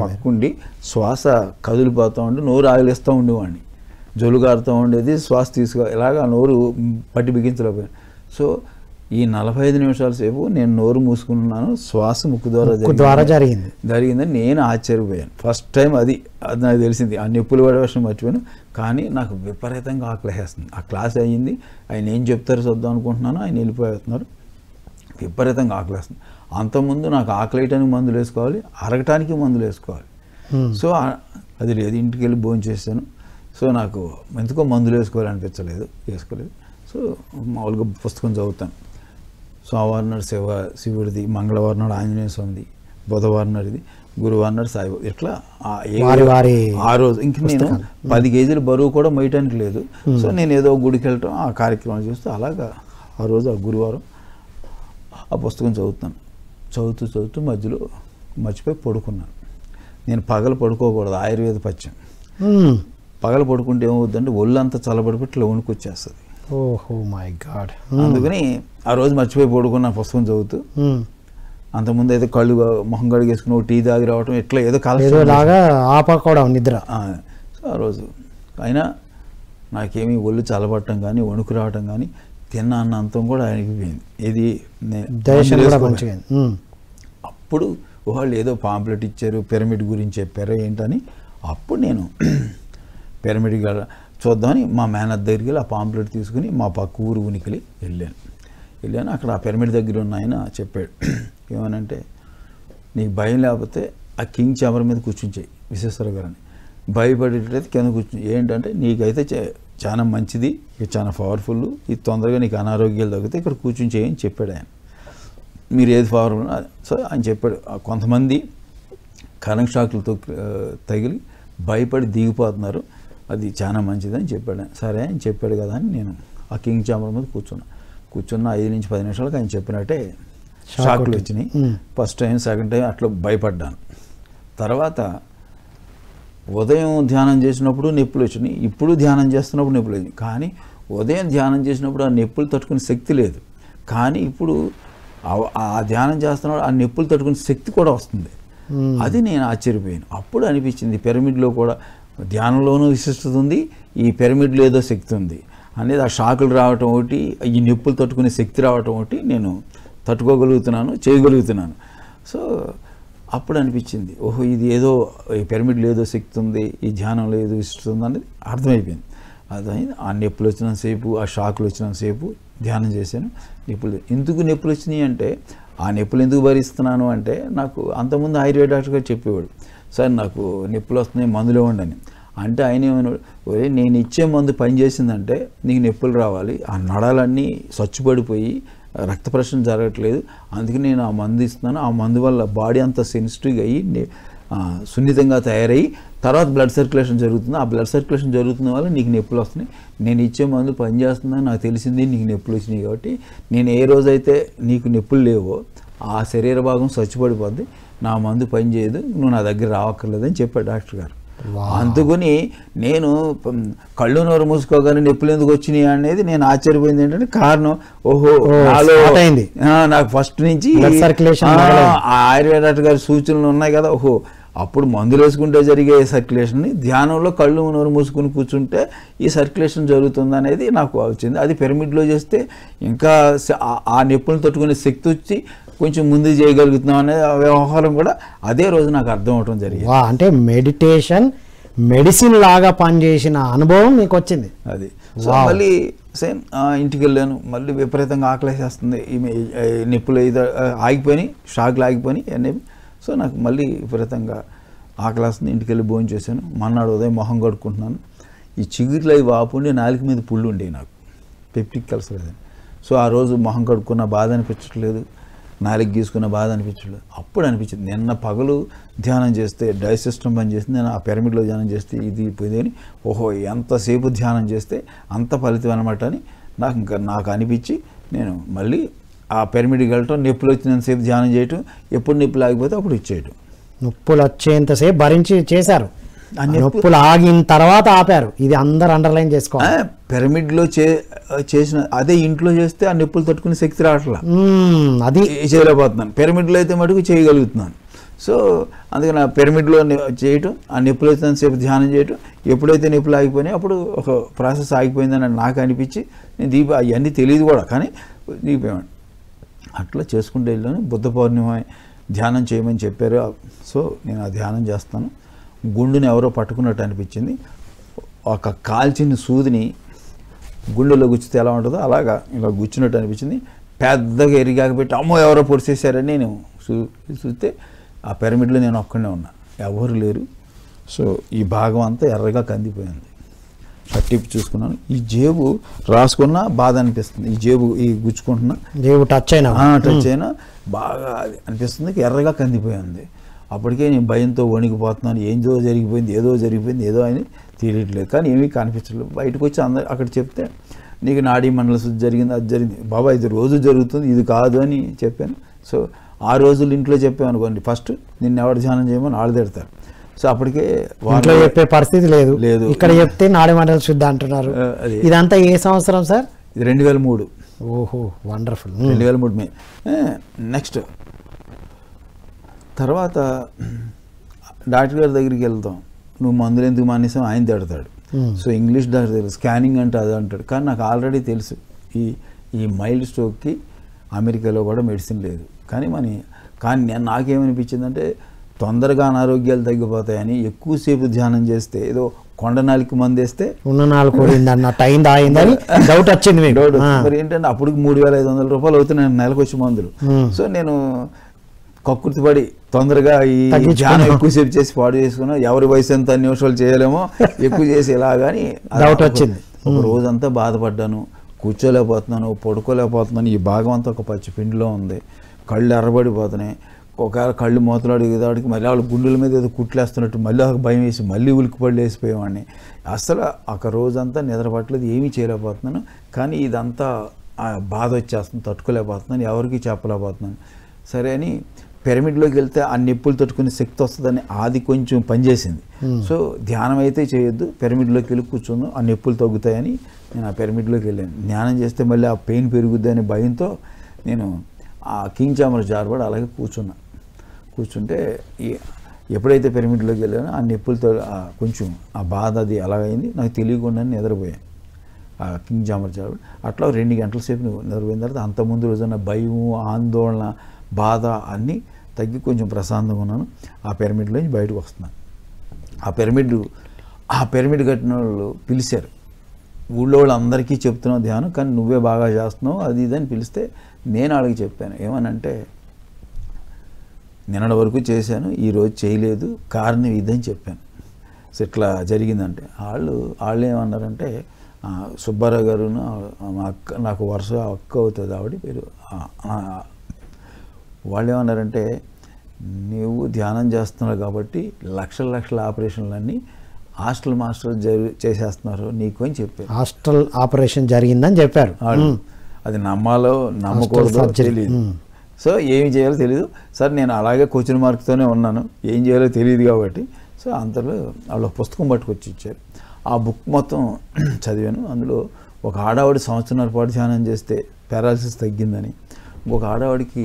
పక్కుండి శ్వాస కదిలిపోతూ ఉండి నోరు ఆగిలిస్తూ ఉండేవాడిని. జొలుగారుతూ ఉండేది, శ్వాస ఇలాగా నోరు పట్టి బిగించలేకపోయాను. సో ఈ 45 నిమిషాల సేపు నేను నోరు మూసుకున్నాను, శ్వాస ముక్కు ద్వారా జరిగిందని నేను ఆశ్చర్యపోయాను. ఫస్ట్ టైం అది నాకు తెలిసింది. ఆ నొప్పులు పడే విషయం మర్చిపోయాను. కానీ నాకు విపరీతంగా ఆకలేస్తుంది. ఆ క్లాస్ అయ్యింది, ఆయన ఏం చెప్తారో చూద్దాం అనుకుంటున్నాను, ఆయన వెళ్ళిపోతున్నారు. విపరీతంగా ఆకలేస్తుంది. అంతకుముందు నాకు ఆకలేయటానికి మందులు వేసుకోవాలి, అరగటానికి మందులు వేసుకోవాలి. సో అది లేదు. ఇంటికి వెళ్ళి భోజనం చేశాను. సో నాకు ఎందుకో మందులు వేసుకోలేదు. సో మామూలుగా పుస్తకం చదువుతాను. సోమవారం నాడు శివుడిది, మంగళవారం నాడు ఆంజనేయ స్వామిది, బుధవారం నాడు ఇది, గురువారం నాడు సాయి, ఇట్లా ఆ రోజు ఇంక నేను 10 కేజీల బరువు కూడా మోయటానికి లేదు. సో నేను ఏదో గుడికి వెళ్ళటం, ఆ కార్యక్రమాలు చేస్తూ అలాగా ఆ రోజు ఆ గురువారం ఆ పుస్తకం చదువుతూ మధ్యలో మర్చిపోయి పడుకున్నాను. నేను పగలు పడుకోకూడదు, ఆయుర్వేద పథ్యం. పగలు పడుకుంటే ఏమవుతుందంటే ఒళ్ళంతా చల్లబడిపోయి ఇట్లా వణుకొచ్చేస్తుంది. ఓహో మై గాడ్. అందుకని ఆ రోజు మర్చిపోయి పడుకున్న పుస్తకం చదువుతూ. అంతకుముందు అయితే కళ్ళు మొహం కడిగేసుకుని టీ తాగి రావటం, ఇట్లా ఏదో కాలాగా ఆపకూడదు నిద్ర. సో ఆ రోజు అయినా నాకేమీ ఒళ్ళు చల్లబడటం కానీ వణుకు రావటం కానీ, తిన్న అన్న అంతం కూడా ఆయనకి పోయింది. ఇది అప్పుడు వాళ్ళు ఏదో పాంప్లెట్ ఇచ్చారు, పిరమిడ్ గురించి చెప్పారు ఏంటని. అప్పుడు నేను పిరమిడ్ చూద్దామని మా మేనత్ దగ్గరికి వెళ్ళి ఆ పాంప్లెట్ తీసుకుని మా పక్క ఊరు ఉనికిలి వెళ్ళాను. అక్కడ ఆ పిరమిడ్ దగ్గర ఉన్న ఆయన చెప్పాడు ఏమనంటే, నీకు భయం లేకపోతే ఆ కింగ్ చామర్ మీద కూర్చుంచేయి విశ్వేశ్వర గారని. భయపడేటైతే కింద కూర్చుని ఏంటంటే నీకైతే చాలా మంచిది, ఇది చాలా పవర్ఫుల్, ఇది తొందరగా నీకు అనారోగ్యాలు తగ్గితే ఇక్కడ కూర్చుని చేయని చెప్పాడు ఆయన. మీరు ఏది పవర్ఫుల్. సో ఆయన చెప్పాడు కొంతమంది కరెంట్ షాక్లతో తగిలి భయపడి దిగిపోతున్నారు, అది చాలా మంచిదని చెప్పాడు. సరే ఆయన చెప్పాడు కదా అని నేను ఆ కింగ్ చాంబర్ మీద కూర్చున్న 5 నుంచి 10 నిమిషాలకు ఆయన చెప్పినట్టే షాక్లు వచ్చినాయి. ఫస్ట్ టైం, సెకండ్ టైం అట్లా భయపడ్డాను. తర్వాత ఉదయం ధ్యానం చేసినప్పుడు నొప్పులు వచ్చినాయి, ఇప్పుడు ధ్యానం చేస్తున్నప్పుడు నొప్పులు వచ్చినాయి. కానీ ఉదయం ధ్యానం చేసినప్పుడు ఆ నొప్పులు తట్టుకునే శక్తి లేదు. కానీ ఇప్పుడు ఆ ధ్యానం చేస్తున్నప్పుడు ఆ నొప్పులు తట్టుకునే శక్తి కూడా వస్తుంది. అది నేను ఆశ్చర్యపోయాను. అప్పుడు అనిపించింది పిరమిడ్లో కూడా ధ్యానంలోనూ విశిష్టత ఉంది, ఈ పిరమిడ్లో ఏదో శక్తి ఉంది అనేది. ఆ షాకులు రావటం ఒకటి, ఈ నొప్పులు తట్టుకునే శక్తి రావటం ఒకటి నేను తట్టుకోగలుగుతున్నాను, చేయగలుగుతున్నాను. సో అప్పుడు అనిపించింది, ఓహో ఇది ఏదో ఈ పిరమిడ్లో ఏదో శక్తి ఉంది, ఈ ధ్యానంలో ఏదో విశిష్టత ఉంది అనేది అర్థమైపోయింది. అర్థమైంది. ఆ నొప్పులు వచ్చినంతసేపు, ఆ షాకులు వచ్చినంతసేపు ధ్యానం చేశాను. ఎందుకు నొప్పులు వచ్చినాయి అంటే, ఆ నొప్పులు ఎందుకు భరిస్తున్నాను అంటే, నాకు అంతకుముందు ఆయుర్వేద డాక్టర్ గారు చెప్పేవాడు, సార్ నాకు నొప్పులు వస్తున్నాయి మందులు ఇవ్వండి అని. అంటే ఆయన ఏమన్నాడు, ఒరే నేను ఇచ్చే మందు పనిచేసిందంటే నీకు నొప్పులు రావాలి, ఆ నడాలన్నీ స్వచ్ఛపడిపోయి రక్త ప్రసరణ జరగట్లేదు, అందుకే నేను ఆ మందు ఇస్తున్నాను. ఆ మందు వల్ల బాడీ అంతా సెన్సిటివ్గా అయ్యి సున్నితంగా తయారయ్యి తర్వాత బ్లడ్ సర్క్యులేషన్ జరుగుతుంది. ఆ బ్లడ్ సర్క్యులేషన్ జరుగుతున్న వల్ల నీకు నొప్పులు వస్తున్నాయి. నేను ఇచ్చే మందు పనిచేస్తుందని నాకు తెలిసింది, నీకు నొప్పులు వచ్చినాయి కాబట్టి నేను ఏ రోజైతే నీకు నొప్పులు లేవో ఆ శరీర భాగం స్వచ్ఛపడిపోద్ది, నా మందు పనిచేయదు, నువ్వు నా దగ్గర రావక్కర్లేదని చెప్పాడు డాక్టర్ గారు. అందుకని నేను కళ్ళు నోరు మూసుకోగానే నొప్పులు ఎందుకు వచ్చినాయి అనేది నేను ఆశ్చర్యపోయింది. ఏంటంటే కారణం, ఓహో నాలో నాకు ఫస్ట్ నుంచి ఆయుర్వేద డాక్టర్ గారి సూచనలు ఉన్నాయి కదా, ఓహో అప్పుడు మందులు వేసుకుంటే జరిగే సర్క్యులేషన్ని ధ్యానంలో కళ్ళు నోరు మూసుకుని కూర్చుంటే ఈ సర్క్యులేషన్ జరుగుతుంది అనేది నాకు వచ్చింది. అది పిరమిడ్లో చేస్తే ఇంకా ఆ నొప్పులను తట్టుకునే శక్తి వచ్చి కొంచెం ముందు చేయగలుగుతున్నాం అనే వ్యవహారం కూడా అదే రోజు నాకు అర్థం అవడం జరిగింది. అంటే మెడిటేషన్ మెడిసిన్ లాగా పనిచేసిన అనుభవం మీకు వచ్చింది. అది సో మళ్ళీ సేమ్ ఇంటికి వెళ్ళాను, మళ్ళీ విపరీతంగా ఆకలేసేస్తుంది, నొప్పులు ఆగిపోయినాయి, షాక్లు ఆగిపోయినాయి అనేవి. సో నాకు మళ్ళీ విపరీతంగా ఆకలేస్తుంది, ఇంటికి వెళ్ళి భోజనం చేశాను. మన్నాడు ఉదయం మొహం కడుక్కుంటున్నాను, ఈ చిగుర్లు అవి వాపుండి నాలుగు మీద పుళ్ళు ఉండేవి, నాకు పెప్టిక్ అల్సర్ లేదని. సో ఆ రోజు మొహం కడుక్కున్న బాధ అనిపించట్లేదు, నాలుగు గీసుకున్న బాధ అనిపించట్లేదు. అప్పుడు అనిపించింది నిన్న పగలు ధ్యానం చేస్తే డైజెస్టమ్ పని చేసింది, నేను ఆ పిరమిడ్లో ధ్యానం చేస్తే ఇది పోయింది అని, ఓహో ఎంతసేపు ధ్యానం చేస్తే అంత ఫలితం అనమాట అని నాకు అనిపించి నేను మళ్ళీ ఆ పిరమిడ్కి వెళ్ళటం, నొప్పులు వచ్చినంతసేపు ధ్యానం చేయటం, ఎప్పుడు నొప్పులు ఆగిపోతే అప్పుడు ఇచ్చేయటం. నొప్పులు వచ్చేంతసేపు భరించి చేశారు, నొప్పులు ఆగిన తర్వాత ఆపారు. ఇది అందరు అండర్లైన్ చేసుకోవాలి. పిరమిడ్లో చేసిన అదే ఇంట్లో చేస్తే ఆ నొప్పులు తట్టుకునే శక్తి రావట్లా, అది చేయలేకపోతున్నాను. పిరమిడ్లో అయితే మటుకు చేయగలుగుతున్నాను. సో అందుకని ఆ పిరమిడ్లో చేయటం, ఆ నొప్పులు వచ్చినంతసేపు ధ్యానం చేయటం, ఎప్పుడైతే నొప్పులు ఆగిపోయినాయి అప్పుడు ఒక ప్రాసెస్ ఆగిపోయిందని నాకు అనిపించి నేను అవన్నీ తెలియదు కూడా, కానీ దీపేవాడిని. అట్లా చేసుకుంటూ వెళ్ళాను. బుద్ధ పౌర్ణిమ ధ్యానం చేయమని చెప్పారు. సో నేను ఆ ధ్యానం చేస్తాను. గుండుని ఎవరో పట్టుకున్నట్టు అనిపించింది. ఒక కాల్చిన సూదిని గుండెలో గుచ్చితే ఎలా ఉంటుందో అలాగా ఇలా గుచ్చినట్టు అనిపించింది. పెద్దగా ఎరిగాక పెట్టి అమ్మో ఎవరో పొడిచేశారని నేను చూస్తే ఆ పిరమిడ్లో నేను ఒక్కడే ఉన్నా, ఎవరు లేరు. సో ఈ భాగం అంతా ఎర్రగా కందిపోయింది. షర్టిప్ చూసుకున్నాను, ఈ జేబు రాసుకున్నా బాధ అనిపిస్తుంది, ఈ జేబు ఈ గుచ్చుకుంటున్నా జేబు టచ్ అయినా బాగా అనిపిస్తుంది, ఎర్రగా కందిపోయింది. అప్పటికే నేను భయంతో వణికిపోతున్నాను, ఏదో జరిగిపోయింది ఏదో అని తెలియట్లేదు, కానీ ఏమీ కనిపించలేదు. బయటకు వచ్చి అందరు అక్కడ చెప్తే నీకు నాడీ మండల శుద్ధి జరిగింది, అది జరిగింది. బాబా ఇది రోజు జరుగుతుంది, ఇది కాదు అని చెప్పాను. సో ఆ రోజులు ఇంట్లో చెప్పాను అనుకోండి, ఫస్ట్ నిన్ను ఎవరు ధ్యానం చేయమని వాళ్ళు తిడతారు. సో అప్పటికే ఇంట్లో చెప్పే పరిస్థితి లేదు, ఇక్కడ చెప్తే నాడీ మండల శుద్ధి అంటున్నారు. ఇదంతా ఏ సంవత్సరం సార్? ఇది 2003. ఓహో వండర్ఫుల్. 2003 మే. నెక్స్ట్ తర్వాత డాక్టర్ గారి దగ్గరికి వెళ్తాం, నువ్వు మందులు ఎందుకు మానేసావు ఆయన తిడతాడు. సో ఇంగ్లీష్ డాక్టర్ దగ్గర స్కానింగ్ అంటే అది అంటాడు. కానీ నాకు ఆల్రెడీ తెలుసు ఈ మైల్డ్ స్ట్రోక్కి అమెరికాలో కూడా మెడిసిన్ లేదు. కానీ నాకేమనిపించిందంటే తొందరగా అనారోగ్యాలు తగ్గిపోతాయని ఎక్కువసేపు ధ్యానం చేస్తే ఏదో కొండనాలికి మందు వేస్తే ఉన్న నాలుగు అయిందని డౌట్ వచ్చింది. మరి ఏంటంటే అప్పుడు 3,500 రూపాయలు అవుతున్నాయి నెలకు వచ్చి మందులు. సో నేను కక్కుర్తి పడి తొందరగా ఈ ధ్యానం ఎక్కువసేపు చేసి పాడు చేసుకున్నా, ఎవరి వయసు ఎంత అన్ని నిమిషాలు చేయలేమో ఎక్కువ చేసి ఇలాగని డౌట్ వచ్చింది. ఒక రోజంతా బాధపడ్డాను, కూర్చోలేకపోతున్నాను, పడుకోలేకపోతున్నాను. ఈ భాగం అంతా ఒక పచ్చి పిండిలో ఉంది, కళ్ళు ఎర్రబడిపోతున్నాయి. ఒకవేళ కళ్ళు మూతలాడికి మళ్ళీ వాళ్ళ గుండెల మీద ఏదో కుట్లేస్తున్నట్టు మళ్ళీ ఒక భయం వేసి మళ్ళీ ఉలికిపడి వేసిపోయేవాడిని. అసలు ఒక రోజంతా నిద్రపట్టలేదు, ఏమీ చేయలేకపోతున్నాను. కానీ ఇదంతా బాధ వచ్చేస్తుంది, తట్టుకోలేకపోతున్నాను, ఎవరికి చెప్పలేకపోతున్నాను. సరే అని పిరమిడ్లోకి వెళ్తే ఆ నొప్పులు తట్టుకునే శక్తి వస్తుందని అది కొంచెం పనిచేసింది. సో ధ్యానం అయితే చేయొద్దు, పిరమిడ్లోకి వెళ్ళి కూర్చుందాం, ఆ నొప్పులు తగ్గుతాయని నేను ఆ పిరమిడ్లోకి వెళ్ళాను. ధ్యానం చేస్తే మళ్ళీ ఆ పెయిన్ పెరుగుద్ది అనే భయంతో నేను ఆ కింగ్ చామర్ జార్వాడ్ అలాగే కూర్చుంటే ఎప్పుడైతే పిరమిడ్లోకి వెళ్ళానో ఆ నొప్పులతో కొంచెం ఆ బాధ అది అలాగైంది, నాకు తెలియకుండా నిద్రపోయాను ఆ కింగ్ చామర్ జార్వాడ్. అట్లా 2 గంటల సేపు నిద్రపోయిన తర్వాత అంతకుముందు రోజున భయం, ఆందోళన, బాధ అన్నీ తగ్గి కొంచెం ప్రశాంతంగా ఉన్నాను. ఆ పిరమిడ్లోంచి బయటకు వస్తున్నాను. ఆ పిరమిడ్ కట్టిన వాళ్ళు పిలిచారు, ఊళ్ళో వాళ్ళందరికీ చెప్తున్నావు ధ్యానం, కానీ నువ్వే బాగా చేస్తున్నావు అది ఇదని పిలిస్తే నేను వాళ్ళకి చెప్పాను. ఏమనంటే నిన్నటి వరకు చేశాను, ఈరోజు చేయలేదు, కారణం ఇదని చెప్పాను. సో ఇట్లా జరిగిందంటే వాళ్ళు ఏమన్నారంటే సుబ్బారావు గారు మా అక్క, నాకు వరుస అక్క అవుతుంది ఆవిడ పేరు, వాళ్ళు ఏమన్నారంటే నువ్వు ధ్యానం చేస్తున్నావు కాబట్టి లక్షల ఆపరేషన్లన్నీ హాస్టల్ మాస్టర్ చేసేస్తున్నారు నీకు అని చెప్పారు. హాస్టల్ ఆపరేషన్ జరిగిందని చెప్పారు. అది నమ్మాలో నమ్మకూడదో తెలియదు. సో ఏమి చేయాలో తెలియదు సార్, నేను అలాగే క్వశ్చన్ మార్క్తోనే ఉన్నాను, ఏం చేయాలో తెలియదు కాబట్టి. సో అంతలో వాళ్ళు పుస్తకం పట్టుకొచ్చి ఇచ్చారు. ఆ బుక్ మొత్తం చదివాను. అందులో ఒక ఆడవాడి 1.5 సంవత్సరాల పాటు ధ్యానం చేస్తే పారాలసిస్ తగ్గిందని, ఇంకొక ఆడవాడికి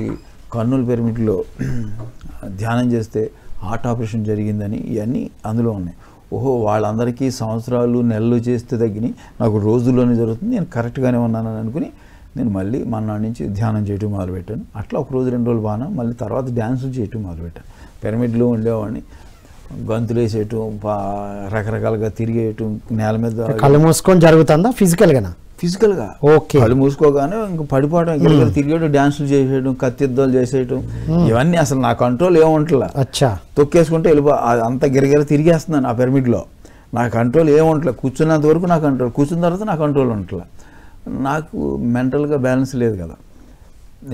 కర్నూలు పిరమిడ్లో ధ్యానం చేస్తే హార్ట్ ఆపరేషన్ జరిగిందని, ఇవన్నీ అందులో ఉన్నాయి. ఓహో, వాళ్ళందరికీ సంవత్సరాలు నెలలు చేస్తే తగ్గినాయి, నాకు రోజుల్లోనే జరుగుతుంది, నేను కరెక్ట్గానే ఉన్నానని అనుకుని నేను మళ్ళీ మన్నాడు నుంచి ధ్యానం చేయటం మొదలుపెట్టాను. అట్లా 1 రోజు 2 రోజులు బాగా, మళ్ళీ తర్వాత డ్యాన్సులు చేయటం మొదలుపెట్టాను. పిరమిడ్లో ఉండేవాడిని, గంతులు వేసేయటం, రకరకాలుగా తిరిగేయటం, నేల మీద కళ్ళు మూసుకొని జరుగుతుందా ఫిజికల్గా ఓకే, కళ్ళు మూసుకోగానే ఇంక పడిపోవడం, ఇక్కడ తిరిగేయడం, డ్యాన్సులు చేసేయడం, కత్తిద్దాలు చేసేయటం, ఇవన్నీ అసలు నా కంట్రోల్ ఏముంటలే. తొక్కేసుకుంటే అంత గిరగిర తిరిగేస్తున్నాను ఆ పిరమిడ్లో. నా కంట్రోల్ ఏముంటలే, కూర్చున్నంత వరకు నా కంట్రోల్, కూర్చున్న తర్వాత నా కంట్రోల్ ఉంటలే. నాకు మెంటల్గా బ్యాలెన్స్ లేదు కదా,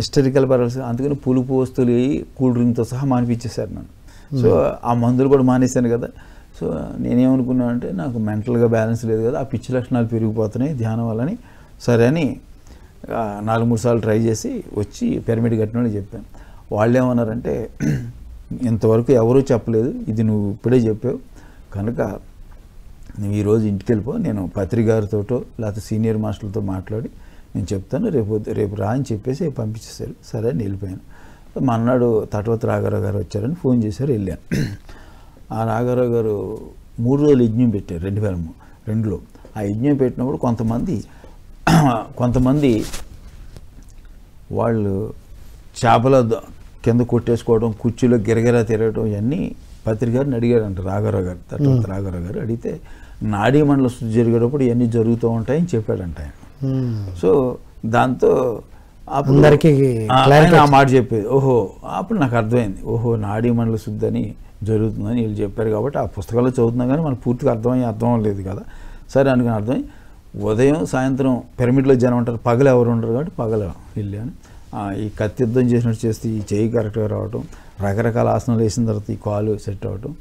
హిస్టరికల్ పారాలిసిస్. అందుకని పులుపు వస్తువులు కూల్ డ్రింక్తో సహా మానిపించేశారు నన్ను. సో ఆ మందులు కూడా మానేశాను కదా. సో నేనేమనుకున్నానంటే నాకు మెంటల్గా బ్యాలెన్స్ లేదు కదా, ఆ పిచ్చి లక్షణాలు పెరిగిపోతున్నాయి ధ్యానం వల్లని. సరే అని 4-3 సార్లు ట్రై చేసి వచ్చి పిరమిడ్ కట్టినని చెప్పాను. వాళ్ళు ఏమన్నారంటే ఇంతవరకు ఎవరూ చెప్పలేదు, ఇది నువ్వు ఇప్పుడే చెప్పావు కనుక నువ్వు ఈరోజు ఇంటికి వెళ్ళిపో, నేను పత్రి గారితోటో లేకపోతే సీనియర్ మాస్టర్లతో మాట్లాడి నేను చెప్తాను, రేపు రా అని చెప్పేసి పంపించేశారు. సరే అని వెళ్ళిపోయాను. మన్నాడు తటవతి రాఘారావు గారు వచ్చారని ఫోన్ చేశారు, వెళ్ళాను. ఆ రాఘారావు గారు 3 రోజులు యజ్ఞం పెట్టారు 2002లో. ఆ యజ్ఞం పెట్టినప్పుడు కొంతమంది వాళ్ళు చేపల కింద కొట్టేసుకోవడం, కుర్చీలో గిరగిరా తిరగడం, ఇవన్నీ పత్రికారిని అడిగారంట రాఘారావు గారు. తటవతి రాఘారావు గారు అడిగితే నాడీ మండల శుద్ధి జరిగేటప్పుడు ఇవన్నీ జరుగుతూ ఉంటాయని చెప్పాడంట ఆయన. సో దాంతో అప్పుడు ఆ మాట చెప్పేది. ఓహో, అప్పుడు నాకు అర్థమైంది, ఓహో నాడీ మండల శుద్ధి అని జరుగుతుందని వీళ్ళు చెప్పారు కాబట్టి ఆ పుస్తకాల్లో చదువుతున్నాం కానీ మనకు పూర్తిగా అర్థం లేదు కదా. సరే అనుకుని అర్థమై ఉదయం సాయంత్రం పిరమిడ్లో జనం ఉంటారు, పగలు ఎవరు ఉండరు కాబట్టి పగలు వెళ్ళాను. ఈ కత్తియుద్ధం చేసినట్టు చేస్తే ఈ చేయి కరెక్ట్గా రావటం, రకరకాల ఆసనాలు వేసిన తర్వాత ఈ కాలు సెట్ అవ్వటం,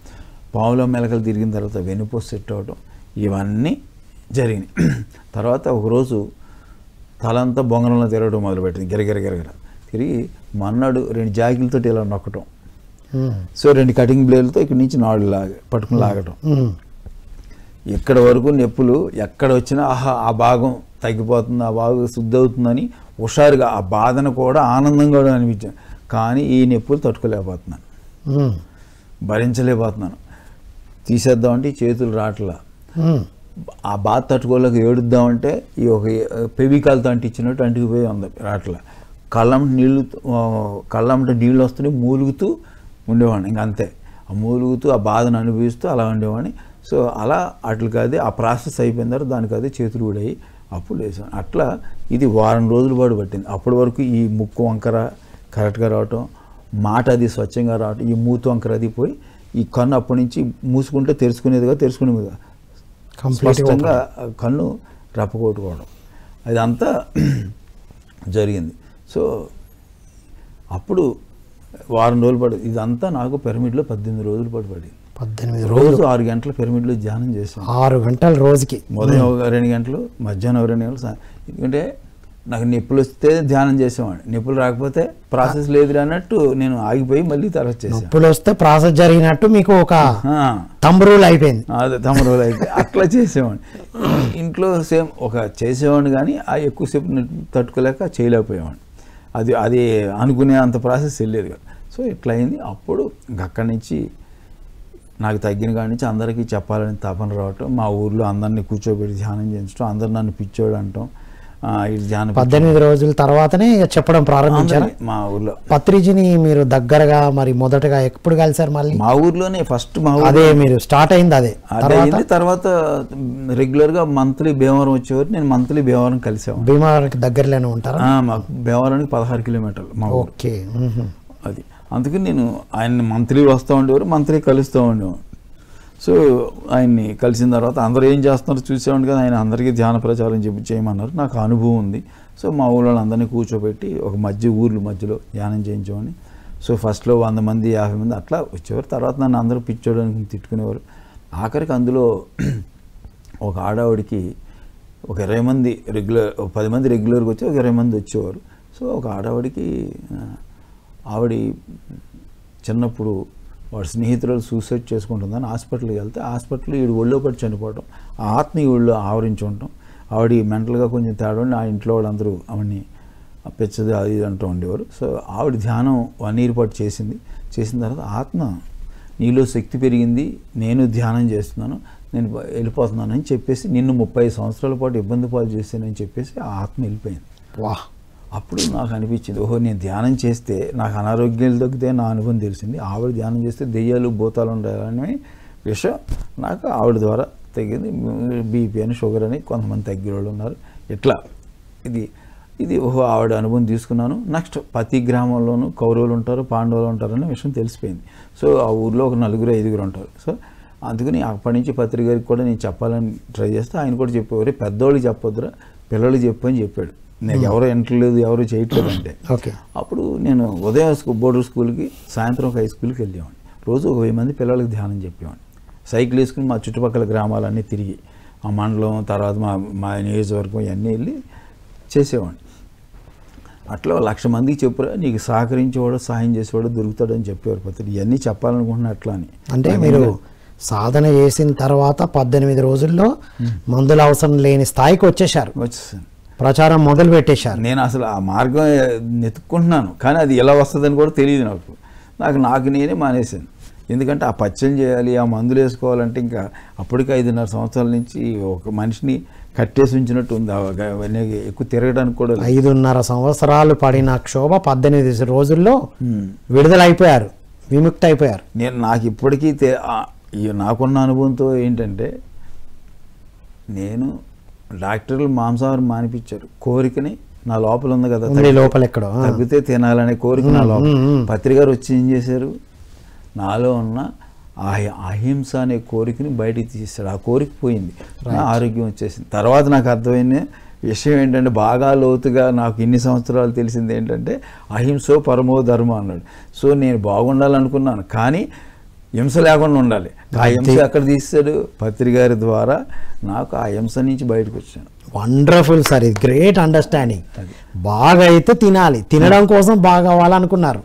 పావులో మెలకలు తిరిగిన తర్వాత వెనుపోసు సెట్ అవ్వటం, ఇవన్నీ జరిగినాయి. తర్వాత ఒకరోజు తలంతా బొంగరంలో తిరగడం మొదలుపెట్టింది, గిరగిర తిరిగి మన్నాడు 2 జాకీలతో ఇలా నొక్కటం. సో 2 కటింగ్ బ్లేడ్లతో ఇక్కడి నుంచి నాడు పట్టుకుని లాగటం. ఇక్కడ వరకు నొప్పులు ఎక్కడ వచ్చినా ఆహా ఆ భాగం తగ్గిపోతుంది, ఆ భాగం శుద్ధి అవుతుందని హుషారుగా ఆ బాధను కూడా ఆనందంగా కూడా అనిపించాను. కానీ ఈ నొప్పులు తట్టుకోలేకపోతున్నాను, భరించలేకపోతున్నాను. తీసేద్దామంటే చేతులు రావట్లా, ఆ బాధ తట్టుకోలేక ఏడుద్దామంటే ఈ ఒక పెవికాలతో అంటించినట్టు అంటికిపోయి ఉంది రాట్ల. కళ్ళంట నీళ్ళు వస్తున్నాయి, మూలుగుతూ ఉండేవాడిని. ఇంక అంతే, ఆ మూలుగుతూ ఆ బాధను అనుభవిస్తూ అలా ఉండేవాడిని. సో అలా అట్లకి అది ఆ ప్రాసెస్ అయిపోయిన తర్వాత దానికి అది చేతులు కూడా అయ్యి అప్పుడు వేసాను. అట్లా ఇది వారం రోజుల పాటు పట్టింది. అప్పటి వరకు ఈ ముక్కు వంకర కరెక్ట్గా రావటం, మాట అది స్వచ్ఛంగా రావటం, ఈ మూతు వంకర అది పోయి ఈ కన్ను అప్పటి నుంచి మూసుకుంటే తెరుచుకునేదిగా స్పష్టంగా కన్ను రప్పకొట్టుకోవడం అదంతా జరిగింది. సో అప్పుడు వారం రోజులు పడింది. ఇదంతా నాకు పిరమిడ్లో 18 రోజులు పాటు పడింది. 18 రోజులు 6 గంటల పిరమిడ్లో ధ్యానం చేశాను. 6 గంటల రోజుకి, ఉదయం 2 గంటలు, మధ్యాహ్నం 2 గంటలు. ఎందుకంటే నాకు నొప్పులు వస్తే ధ్యానం చేసేవాడిని, నొప్పులు రాకపోతే ప్రాసెస్ లేదు అన్నట్టు నేను ఆగిపోయి మళ్ళీ తర్వాత చేసాను. నొప్పులు వస్తే ప్రాసెస్ జరిగినట్టు మీకు ఒక థంబ్ రూల్ అయిపోయింది. అదే థంబ్ రూల్ అయిపోయి అట్లా చేసేవాడిని. ఇంట్లో సేమ్ ఒక చేసేవాడిని, కానీ ఆ ఎక్కువసేపు తట్టుకోలేక చేయలేకపోయేవాడిని. అది అనుకునే అంత ప్రాసెస్ వెళ్ళేది కదా. సో ఇట్లా అయింది. అప్పుడు అక్కడి నుంచి నాకు తగ్గిన కాడి నుంచి అందరికీ చెప్పాలని తపన రావటం, మా ఊర్లో అందరినీ కూర్చోబెట్టి ధ్యానం చేయించడం, అందరు నన్ను పిచ్చోడు అంటాం. ఇది ధ్యానం 18 రోజుల తర్వాతనే చెప్పడం ప్రారంభించారు. మా ఊర్లో పత్రిజీని మీరు దగ్గరగా మరి మొదటగా ఎప్పుడు కలిసారు? మళ్ళీ మా ఊర్లోనే ఫస్ట్ అదే మీరు స్టార్ట్ అయింది అదే అయింది. తర్వాత రెగ్యులర్గా మంత్లీ భీమవరం వచ్చేవారు. నేను మంత్లీ భీమవరం కలిసాము. భీమవరానికి దగ్గరలోనే ఉంటారా? మాకు భీమవరానికి 16 కిలోమీటర్లు మా ఊరు. ఓకే. అది అందుకని నేను ఆయన్ని మంత్లీ వస్తూ ఉండేవారు, మంత్లీ కలుస్తూ ఉండేవారు. సో ఆయన్ని కలిసిన తర్వాత అందరూ ఏం చేస్తున్నారో చూసేవాడిని కదా. ఆయన అందరికీ ధ్యాన ప్రచారం చేయమన్నారు. నాకు అనుభవం ఉంది. సో మా ఊళ్ళో అందరినీ కూర్చోబెట్టి ఒక ఊర్ల మధ్యలో ధ్యానం చేయించేవాడిని. సో ఫస్ట్లో 100 మంది 50 మంది అట్లా వచ్చేవారు. తర్వాత నన్ను అందరూ పిచ్చోడానికి తిట్టుకునేవారు. ఆఖరికి అందులో ఒక ఆడవాడికి ఒక 20 మంది రెగ్యులర్, 10 మంది రెగ్యులర్గా వచ్చి ఒక 20 మంది వచ్చేవారు. సో ఒక ఆడవాడికి ఆవిడ చిన్నప్పుడు వాడు స్నేహితురాలు సూసైడ్ చేసుకుంటుందని హాస్పిటల్కి వెళ్తే హాస్పిటల్లో వీడు ఒళ్ళో పడి చనిపోవడం, ఆ ఆత్మ ఈ ఒళ్ళో ఆవరించి ఉండటం, ఆవిడ మెంటల్గా కొంచెం తేడా ఉండి ఆ ఇంట్లో వాళ్ళందరూ ఆవిడని పెచ్చది అది అంటూ ఉండేవారు. సో ఆవిడ ధ్యానం 1 year పాటు చేసిన తర్వాత ఆత్మ నీలో శక్తి పెరిగింది, నేను ధ్యానం చేస్తున్నాను, నేను వెళ్ళిపోతున్నాను అని చెప్పేసి నిన్ను 35 సంవత్సరాల పాటు ఇబ్బంది పాలు చేశానని చెప్పేసి ఆ ఆత్మ వెళ్ళిపోయింది. వాహ్! అప్పుడు నాకు అనిపించింది, ఓహో నేను ధ్యానం చేస్తే నాకు అనారోగ్యాలు తగ్గితే నా అనుభవం తెలిసింది. ఆవిడ ధ్యానం చేస్తే దెయ్యాలు భూతాలు ఉండాలనే విషయం నాకు ఆవిడ ద్వారా తగ్గింది. బీపీ అని షుగర్ అని కొంతమంది తగ్గిన వాళ్ళు ఉన్నారు. ఇట్లా ఇది ఓహో ఆవిడ అనుభవం తీసుకున్నాను. నెక్స్ట్ ప్రతి గ్రామంలోనూ కౌరవులు ఉంటారు, పాండవులు ఉంటారు అనే విషయం తెలిసిపోయింది. సో ఆ ఊర్లో ఒక 4-5 ఉంటారు. సో అందుకని అప్పటి నుంచి పత్రిక గారికి కూడా నేను చెప్పాలని ట్రై చేస్తే ఆయన కూడా చెప్పేవారు, పెద్దవాళ్ళకి చెప్పొద్దురా, పిల్లలకి చెప్పు అని చెప్పాడు. నాకు ఎవరు ఎంటలేదు, ఎవరు చేయట్లేదు అంటే. ఓకే. అప్పుడు నేను ఉదయం బోర్డర్ స్కూల్కి, సాయంత్రం ఒక హై స్కూల్కి వెళ్ళేవాడిని. రోజు 1000 మంది పిల్లలకి ధ్యానం చెప్పేవాడిని. సైకిల్ వేసుకుని మా చుట్టుపక్కల గ్రామాలన్నీ తిరిగి ఆ మండలం తర్వాత మా నియోజకవర్గం ఇవన్నీ వెళ్ళి చేసేవాడిని. అట్లా 1,00,000 మందికి చెప్పురా, నీకు సహకరించేవాడు సహాయం చేసేవాడు దొరుకుతాడని చెప్పేవారు. పత్రిక ఇవన్నీ చెప్పాలనుకుంటున్నా. అట్లా అని అంటే మీరు సాధన చేసిన తర్వాత 18 రోజుల్లో మందుల అవసరం లేని స్థాయికి వచ్చేసారు. ప్రచారం మొదలు పెట్టేశారు. నేను అసలు ఆ మార్గం వెతుక్కుంటున్నాను, కానీ అది ఎలా వస్తుందని కూడా తెలియదు నాకు నేనే మానేశాను. ఎందుకంటే ఆ పచ్చళ్ళు చేయాలి, ఆ మందులు వేసుకోవాలంటే ఇంకా అప్పటికే 5.5 సంవత్సరాల నుంచి ఒక మనిషిని కట్టేసి ఉంచినట్టు ఉంది. ఎక్కువ తిరగడానికి కూడా 5.5 సంవత్సరాలు పడిన క్షోభ 18 రోజుల్లో విడుదలైపోయారు, విముక్తి అయిపోయారు. నాకు ఇప్పటికీ నాకున్న అనుభవంతో ఏంటంటే, నేను డాక్టర్లు మాంసాహారం మానిపించారు, కోరికని నా లోపల ఉంది కదా, లోపల ఎక్కడో తగ్గితే తినాలనే కోరిక నా లోపల. పత్రిక గారు వచ్చి ఏం చేశారు, నాలో ఉన్న అహింస అనే కోరికని బయటికి తీసేశాడు. ఆ కోరిక పోయింది, నా ఆరోగ్యం వచ్చేసింది. తర్వాత నాకు అర్థమైన విషయం ఏంటంటే, బాగా లోతుగా నాకు ఇన్ని సంవత్సరాలు తెలిసింది ఏంటంటే, అహింసో పరమో ధర్మం అన్నాడు. సో నేను బాగుండాలనుకున్నాను, కానీ హింస లేకుండా ఉండాలి. ఆ హింస ఎక్కడ తీసాడు, పత్రిక గారి ద్వారా నాకు ఆ హింస నుంచి బయటకు వచ్చాను. వండర్ఫుల్ సార్, ఇది గ్రేట్ అండర్స్టాండింగ్. బాగా అయితే తినాలి, తినడం కోసం బాగా అవ్వాలనుకున్నారు.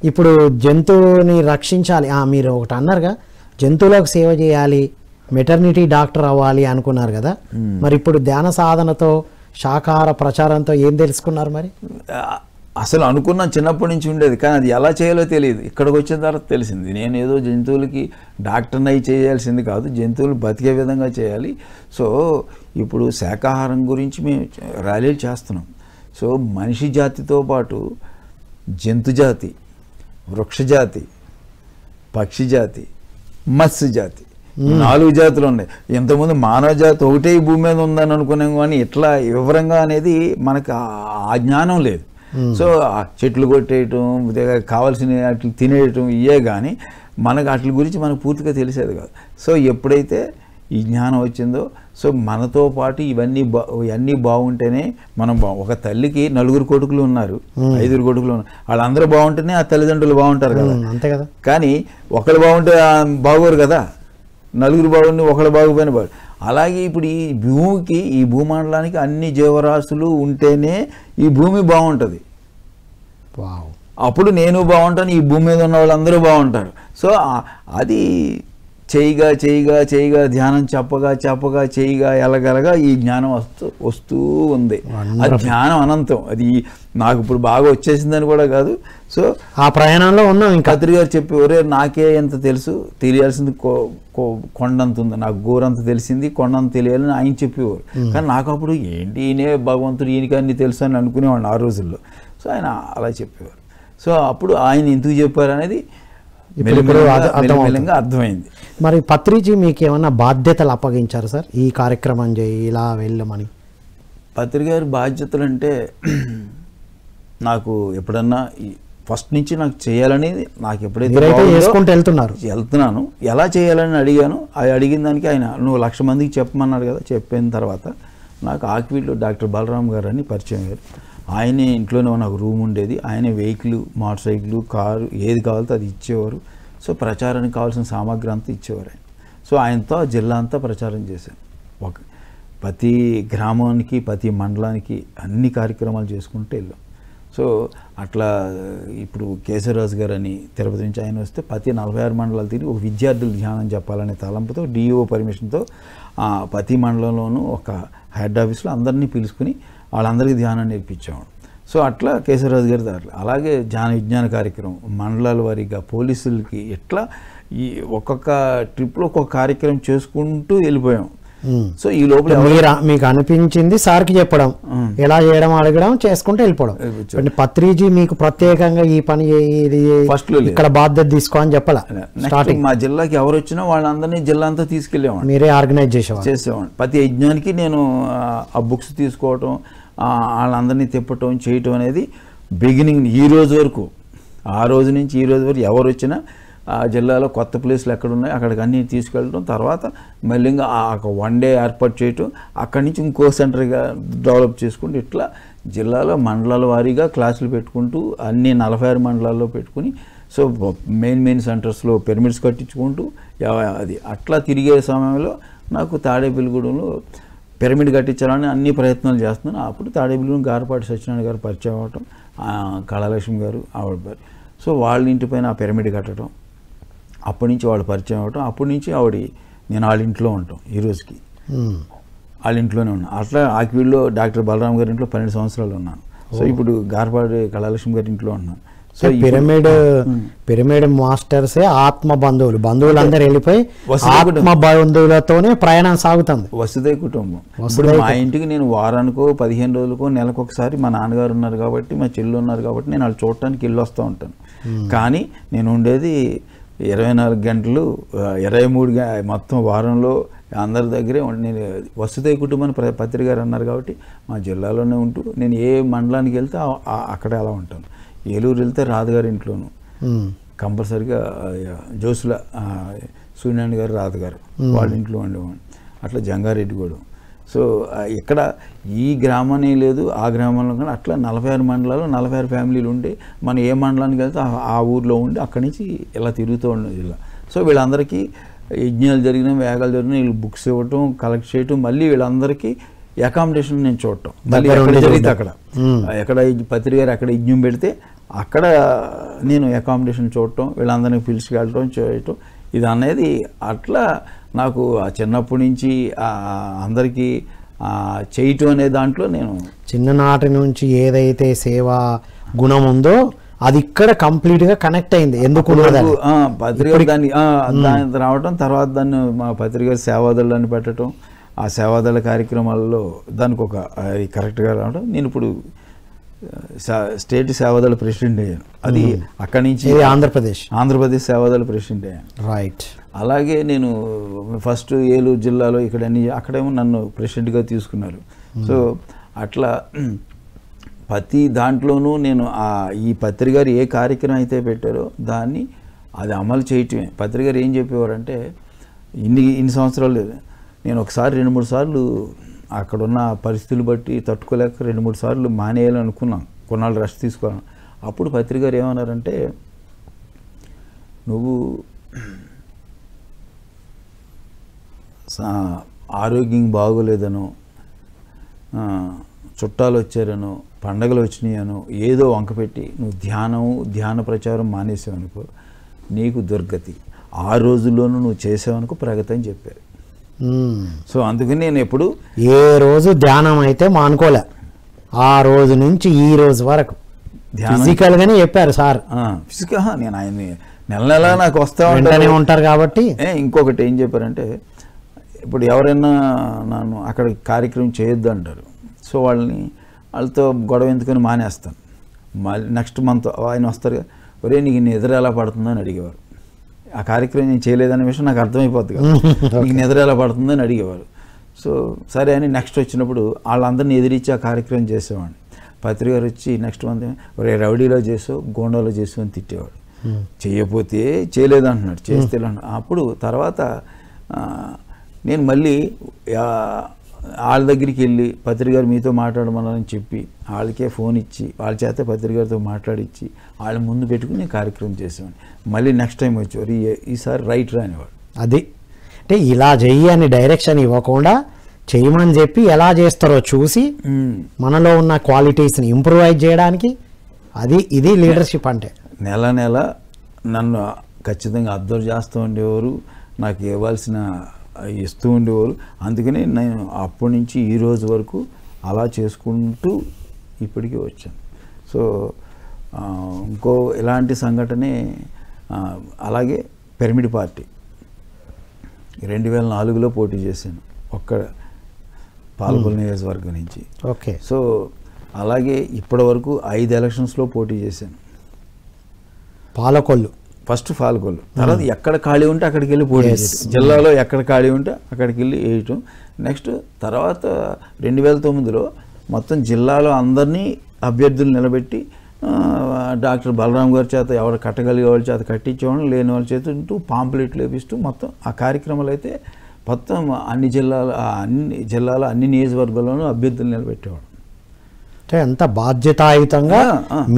ఇప్పుడు జంతువుని రక్షించాలి, మీరు ఒకటి అన్నారుగా, జంతువులకు సేవ చేయాలి, మెటర్నిటీ డాక్టర్ అవ్వాలి అనుకున్నారు కదా. మరి ఇప్పుడు ధ్యాన సాధనతో శాకాహార ప్రచారంతో ఏం తెలుసుకున్నారు? మరి అసలు అనుకున్నాను, చిన్నప్పటి నుంచి ఉండేది, కానీ అది ఎలా చేయాలో తెలియదు. ఇక్కడికి వచ్చిన తర్వాత తెలిసింది. నేను ఏదో జంతువులకి డాక్టర్ని అయి చేయాల్సింది కాదు, జంతువులు బతికే విధంగా చేయాలి. సో ఇప్పుడు శాకాహారం గురించి మేము ర్యాలీలు చేస్తున్నాం. సో మనిషి జాతితో పాటు జంతు జాతి, వృక్షజాతి, పక్షి జాతి, మత్స్య జాతి, 4 జాతులు ఉన్నాయి. ఇంతకుముందు మానవ జాతి ఒకటే భూమి మీద ఉందని అనుకున్నాం, కానీ ఇట్లా వివరంగా అనేది మనకు ఆ జ్ఞానం లేదు. సో చెట్లు కొట్టేయటం, కావాల్సిన వాటిని తినేయటం ఇవే, కానీ మనకు వాటి గురించి మనకు పూర్తిగా తెలిసేది కాదు. సో ఎప్పుడైతే ఈ జ్ఞానం వచ్చిందో, సో మనతో పాటు ఇవన్నీ బాగుంటేనే మనం ఒక తల్లికి 4 కొడుకులు ఉన్నారు, 5 కొడుకులు ఉన్నారు, వాళ్ళందరూ బాగుంటేనే ఆ తల్లిదండ్రులు బాగుంటారు కదా. అంతే కదా. కానీ ఒకళ్ళు బాగుంటే బాగోరు కదా, 4 బాగుండి ఒకళ్ళు బాగుపోయిన అలాగే ఇప్పుడు ఈ భూమికి, ఈ భూమండలానికి అన్ని జీవరాశులు ఉంటేనే ఈ భూమి బాగుంటుంది. వావ్. అప్పుడు నేను బాగుంటాను, ఈ భూమి మీద ఉన్న వాళ్ళందరూ బాగుంటారు. సో అది చేయగా చేయగా చేయగా ధ్యానం చెప్పగా చేయగా ఎలగలగా ఈ జ్ఞానం వస్తూ ఉంది. అది ధ్యానం అనంతం. అది నాకు ఇప్పుడు బాగా వచ్చేసిందని కూడా కాదు. సో ఆ ప్రయాణంలో ఉన్నాం. ఇంకా కత్రి గారు చెప్పేవారే, నాకే ఎంత తెలుసు, తెలియాల్సింది కొండంత ఉంది, నాకు గోరంత తెలిసింది, కొండంత తెలియాలని ఆయన చెప్పేవారు. కానీ నాకు అప్పుడు ఏంటి ఈయనే భగవంతుడు, ఈయనకి అన్ని తెలుసు అని అనుకునేవాడిని ఆ రోజుల్లో. సో ఆయన అలా చెప్పేవారు. సో అప్పుడు ఆయన ఎందుకు చెప్పారు అనేది మెల్లమెల్లగా అర్థమైంది. మరి పత్రిజీ మీకు ఏమన్నా బాధ్యతలు అప్పగించారు సార్, ఈ కార్యక్రమం చేయి, ఇలా వెళ్ళమని? పత్రి గారి బాధ్యతలు అంటే నాకు ఎప్పుడన్నా ఫస్ట్ నుంచి నాకు చేయాలని, నాకు ఎప్పుడైతే చేసుకుంటూ వెళ్తున్నాను ఎలా చేయాలని అడిగాను. అది అడిగిన దానికి ఆయన నువ్వు 1,00,000 మందికి చెప్పమన్నాడు కదా. చెప్పిన తర్వాత నాకు ఆక్వీడ్లో డాక్టర్ బలరాం గారు అని పరిచయం అయ్యారు. ఆయనే ఇంట్లోనే నాకు రూమ్ ఉండేది. ఆయనే వెహికల్, మోటార్ సైకిల్, కారు ఏది కావాలో అది ఇచ్చేవారు. సో ప్రచారానికి కావాల్సిన సామాగ్రి అంతా ఇచ్చేవారు ఆయన. సో ఆయనతో జిల్లా అంతా ప్రచారం చేశాను. ప్రతి గ్రామానికి, ప్రతి మండలానికి అన్ని కార్యక్రమాలు చేసుకుంటూ వెళ్ళాం. సో అట్లా ఇప్పుడు కేశవరాజు గారు అని తిరుపతి నుంచి ఆయన వస్తే ప్రతి 46 మండలాలు తిరిగి ఒక విద్యార్థులు ధ్యానం చెప్పాలనే తలంపుతో డిఓ పర్మిషన్తో ప్రతి మండలంలోనూ ఒక హెడ్ ఆఫీస్లో అందరినీ పిలుచుకుని వాళ్ళందరికీ ధ్యానం నేర్పించేవాడు. సో అట్లా కేశవరాజు గారి దాంట్లో అలాగే ధ్యాన విజ్ఞాన కార్యక్రమం మండలాల వారీగా పోలీసులకి ఇట్లా ఈ ఒక్కొక్క ట్రిప్లో ఒక్కొక్క కార్యక్రమం చేసుకుంటూ వెళ్ళిపోయాం. సో ఈ లోపల మీకు అనిపించింది సార్కి చెప్పడం, ఎలా చేయడం అడగడం, చేసుకుంటూ వెళ్ళిపోవడం. పత్రిజీ మీకు ప్రత్యేకంగా ఈ పని ఫస్ట్ లో ఇక్కడ బాధ్యత తీసుకో అని చెప్పాల. స్టార్టింగ్ మా జిల్లాకి ఎవరు వచ్చినా వాళ్ళందరినీ జిల్లా అంతా తీసుకెళ్ళేవాడు, మీరే ఆర్గనైజ్ చేసేవాడు. ప్రతి యజ్ఞానికి నేను ఆ బుక్స్ తీసుకోవటం, వాళ్ళందరినీ తిప్పటం చేయటం అనేది బిగినింగ్ ఈ రోజు వరకు, ఆ రోజు నుంచి ఈ రోజు వరకు ఎవరు వచ్చినా ఆ జిల్లాలో కొత్త ప్లేస్లు ఎక్కడున్నాయో అక్కడికి అన్నీ తీసుకెళ్ళడం, తర్వాత మళ్ళీ ఒక 1 డే ఏర్పాటు చేయటం, అక్కడి నుంచి ఇంకో సెంటర్గా డెవలప్ చేసుకుంటూ ఇట్లా జిల్లాలో మండలాల వారీగా క్లాసులు పెట్టుకుంటూ అన్ని 46 మండలాల్లో పెట్టుకుని, సో మెయిన్ సెంటర్స్లో పిరమిడ్స్ కట్టించుకుంటూ అది అట్లా తిరిగే సమయంలో నాకు తాడేపల్లిగూడెంలో పిరమిడ్ కట్టించాలని అన్ని ప్రయత్నాలు చేస్తున్నాను. అప్పుడు తాడేపల్లిగూడెం గారపాటి సత్యనారాయణ గారు పరిచయం అవ్వటం, కళాలక్ష్మి గారు ఆవిడ, సో వాళ్ళ ఇంటిపైన ఆ పిరమిడ్ కట్టడం, అప్పటి నుంచి వాళ్ళు పరిచయం అవ్వటం, అప్పటి నుంచి నేను వాళ్ళ ఇంట్లో ఉంటాం ఈ రోజుకి, వాళ్ళ ఇంట్లోనే ఉన్నాను. అట్లా ఆక్వీడ్లో డాక్టర్ బలరాం గారి ఇంట్లో 12 సంవత్సరాలు ఉన్నాను. సో ఇప్పుడు గారపాటి కళాలక్ష్మి గారి ఇంట్లో ఉన్నాను. సో పిరమిడ్ మాస్టర్సే ఆత్మ బంధువులందరూ వెళ్ళిపోయి ఆత్మ బంధువులతోనే ప్రయాణం సాగుతుంది. వసుదైక కుటుంబం. ఇప్పుడు మా ఇంటికి నేను వారానికో 15 రోజులకో నెలకు ఒకసారి మా నాన్నగారు ఉన్నారు కాబట్టి, మా చెల్లి ఉన్నారు కాబట్టి నేను వాళ్ళు చూడటానికి వెళ్ళి వస్తూ ఉంటాను. కానీ నేను ఉండేది 24 గంటలు 23 మొత్తం వారంలో అందరి దగ్గరే నేను వసుదైక కుటుంబాన్ని పత్రిక గారు అన్నారు కాబట్టి మా జిల్లాలోనే ఉంటూ నేను ఏ మండలానికి వెళ్తే అక్కడే అలా ఉంటాను. ఏలూరు వెళ్తే రాధగారి ఇంట్లోను కంపల్సరిగా జోసుల సూర్యనారాయణ గారు రాధగారు వాళ్ళ ఇంట్లో ఉండేవాడిని. అట్లా జంగారెడ్డిగూడెం. సో ఇక్కడ ఈ గ్రామమే లేదు, ఆ గ్రామంలో కానీ అట్లా 46 మండలాలు 46 ఫ్యామిలీలు ఉండి మనం ఏ మండలానికి వెళ్తే ఆ ఊర్లో ఉండి అక్కడి నుంచి ఇలా తిరుగుతూ ఉండే జిల్లా. సో వీళ్ళందరికీ యజ్ఞాలు జరిగిన, వేగాలు జరిగిన, వీళ్ళు బుక్స్ ఇవ్వటం, కలెక్ట్ చేయటం, మళ్ళీ వీళ్ళందరికీ అకామిడేషన్ నేను చూడటం, మళ్ళీ ఎక్కడ జరిగితే అక్కడ, ఎక్కడ పత్రిక గారు ఎక్కడ యజ్ఞం పెడితే అక్కడ నేను అకామిడేషన్ చూడటం, వీళ్ళందరినీ పిలుచుకెళ్ళటం చేయటం, ఇది అనేది అట్లా నాకు చిన్నప్పటి నుంచి అందరికీ చేయటం అనే దాంట్లో నేను చిన్ననాటి నుంచి ఏదైతే సేవా గుణం ఉందో అది ఇక్కడ కంప్లీట్గా కనెక్ట్ అయింది. ఎందుకు పత్రిక దాన్ని రావటం, తర్వాత దాన్ని మా పత్రిక సేవాదళ్ళు అని పెట్టడం, ఆ సేవాదళ కార్యక్రమాల్లో దానికి ఒక కరెక్ట్గా రావడం. నేను ఇప్పుడు స్టేట్ సేవాదళ ప్రెసిడెంట్ అయ్యాను. అది అక్కడి నుంచి ఆంధ్రప్రదేశ్ సేవాదళ ప్రెసిడెంట్ అయ్యాను. రైట్. అలాగే నేను ఫస్ట్ ఏలూరు జిల్లాలో అక్కడేమో నన్ను ప్రెసిడెంట్గా తీసుకున్నారు. సో అట్లా ప్రతి దాంట్లోనూ నేను ఈ పత్రిక గారు ఏ కార్యక్రమం అయితే పెట్టారో దాన్ని అది అమలు చేయటమే. పత్రిక గారు ఏం చెప్పేవారంటే ఇన్ని సంవత్సరాలు నేను ఒకసారి 2-3 సార్లు అక్కడున్న పరిస్థితులు బట్టి తట్టుకోలేక 2-3 సార్లు మానేయాలని అనుకున్నాను, కొన్నాళ్ళు రెస్ట్ తీసుకోవాలని. అప్పుడు పత్రిక గారు ఏమన్నారంటే, నువ్వు ఆరోగ్యం బాగోలేదనో, చుట్టాలు వచ్చారనో, పండగలు వచ్చినాయనో ఏదో వంకపెట్టి నువ్వు ధ్యాన ప్రచారం మానేసావు అనుకో, నీకు దుర్గతి. ఆ రోజుల్లోనూ నువ్వు చేసావనుకో ప్రగతి అని చెప్పారు. సో అందుకని నేను ఎప్పుడు ఏ రోజు ధ్యానం అయితే మానుకోలే, ఆ రోజు నుంచి ఈ రోజు వరకు ఫిజికల్ గానే చెప్పారు సార్. ఫిజికల్ నేను ఆయన్ని నెల నాకు వస్తా ఉంటారు కాబట్టి. ఇంకొకటి ఏం చెప్పారంటే, ఇప్పుడు ఎవరైనా నన్ను అక్కడ కార్యక్రమం చేయొద్దు అంటారు. సో వాళ్ళతో గొడవ ఎందుకని మానేస్తాను. మళ్ళీ నెక్స్ట్ మంత్ ఆయన వస్తారు, ఒరే నీకు నిద్ర ఎలా పడుతుందో అని అడిగేవారు. ఆ కార్యక్రమం నేను చేయలేదనే విషయం నాకు అర్థమైపోద్ది కదా, నీకు నిద్ర ఎలా పడుతుందో అని అడిగేవారు. సో సరే అని నెక్స్ట్ వచ్చినప్పుడు వాళ్ళందరినీ ఎదిరించి ఆ కార్యక్రమం చేసేవాడిని. పత్రిక గారు వచ్చి నెక్స్ట్ మంత్ ఒరే రౌడీలో చేసావు, గోండాలో చేసావు అని తిట్టేవాడు. చేయకపోతే చేయలేదంటున్నాడు, చేస్తే అప్పుడు తర్వాత నేను మళ్ళీ వాళ్ళ దగ్గరికి వెళ్ళి పత్రిక గారు మీతో మాట్లాడమని చెప్పి వాళ్ళకే ఫోన్ ఇచ్చి వాళ్ళ చేత పత్రిక గారితో మాట్లాడించి వాళ్ళ ముందు పెట్టుకుని నేను కార్యక్రమం చేసేవాడిని. మళ్ళీ నెక్స్ట్ టైం వచ్చేవారు, ఈసారి రైట్ రానివాడు. అది అంటే ఇలా చెయ్యి అని డైరెక్షన్ ఇవ్వకుండా చేయమని చెప్పి ఎలా చేస్తారో చూసి మనలో ఉన్న క్వాలిటీస్ని ఇంప్రూవైజ్ చేయడానికి ఇది లీడర్షిప్ అంటే. నెల నన్ను ఖచ్చితంగా అబ్జర్వ్ చేస్తూ ఉండేవారు, నాకు ఇవ్వాల్సిన ఇస్తూ ఉండేవారు. అందుకని నేను అప్పటి నుంచి ఈ రోజు వరకు అలా చేసుకుంటూ ఇప్పటికీ వచ్చాను. సో ఇంకో ఇలాంటి సంఘటనే అలాగే పిరమిడ్ పార్టీ 2004లో పోటీ చేశాను ఒక్క పాలకొల్లు నియోజకవర్గం నుంచి. ఓకే. సో అలాగే ఇప్పటి వరకు 5 ఎలక్షన్స్లో పోటీ చేశాను. పాలకొల్లు ఫస్ట్ పాలకొల్లు, తర్వాత ఎక్కడ ఖాళీ ఉంటే అక్కడికి వెళ్ళి పోటీ చేయటం, జిల్లాలో ఎక్కడ ఖాళీ ఉంటే అక్కడికి వెళ్ళి వేయటం. నెక్స్ట్ తర్వాత 2009లో మొత్తం జిల్లాలో అందరినీ అభ్యర్థులు నిలబెట్టి డాక్టర్ బలరాం గారి చేత ఎవరు కట్టగలిగే వాళ్ళ చేత కట్టించేవాళ్ళు, లేని వాళ్ళ చేత పాంప్లెట్లు వేపిస్తూ మొత్తం ఆ కార్యక్రమాలు అయితే మొత్తం అన్ని జిల్లాలో అన్ని నియోజకవర్గాల్లోనూ అభ్యర్థులు నిలబెట్టేవాడు. అంటే ఎంత బాధ్యతాయుతంగా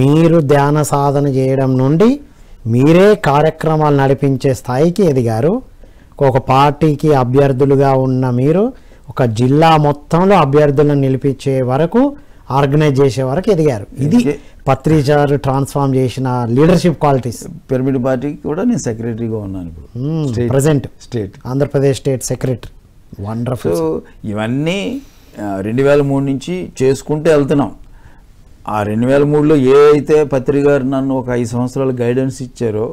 మీరు ధ్యాన సాధన చేయడం నుండి మీరే కార్యక్రమాలు నడిపించే స్థాయికి ఎదిగారు. ఒక పార్టీకి అభ్యర్థులుగా ఉన్న మీరు ఒక జిల్లా మొత్తంలో అభ్యర్థులను నిలిపించే వరకు, ఆర్గనైజ్ చేసే వరకు ఎదిగారు. ఇది పత్రిచారు ట్రాన్స్ఫార్మ్ చేసిన లీడర్షిప్ క్వాలిటీస్. పిరమిడ్ పార్టీకి కూడా నేను సెక్రటరీగా ఉన్నాను ఇప్పుడు present state Andhra Pradesh state secretary. Wonderful. So ఇవన్నీ 2003 నుంచి చేసుకుంటూ వెళ్తున్నాం. ఆ 2003లో ఏ అయితే పత్రిక గారు నన్ను ఒక 5 సంవత్సరాలు గైడెన్స్ ఇచ్చారో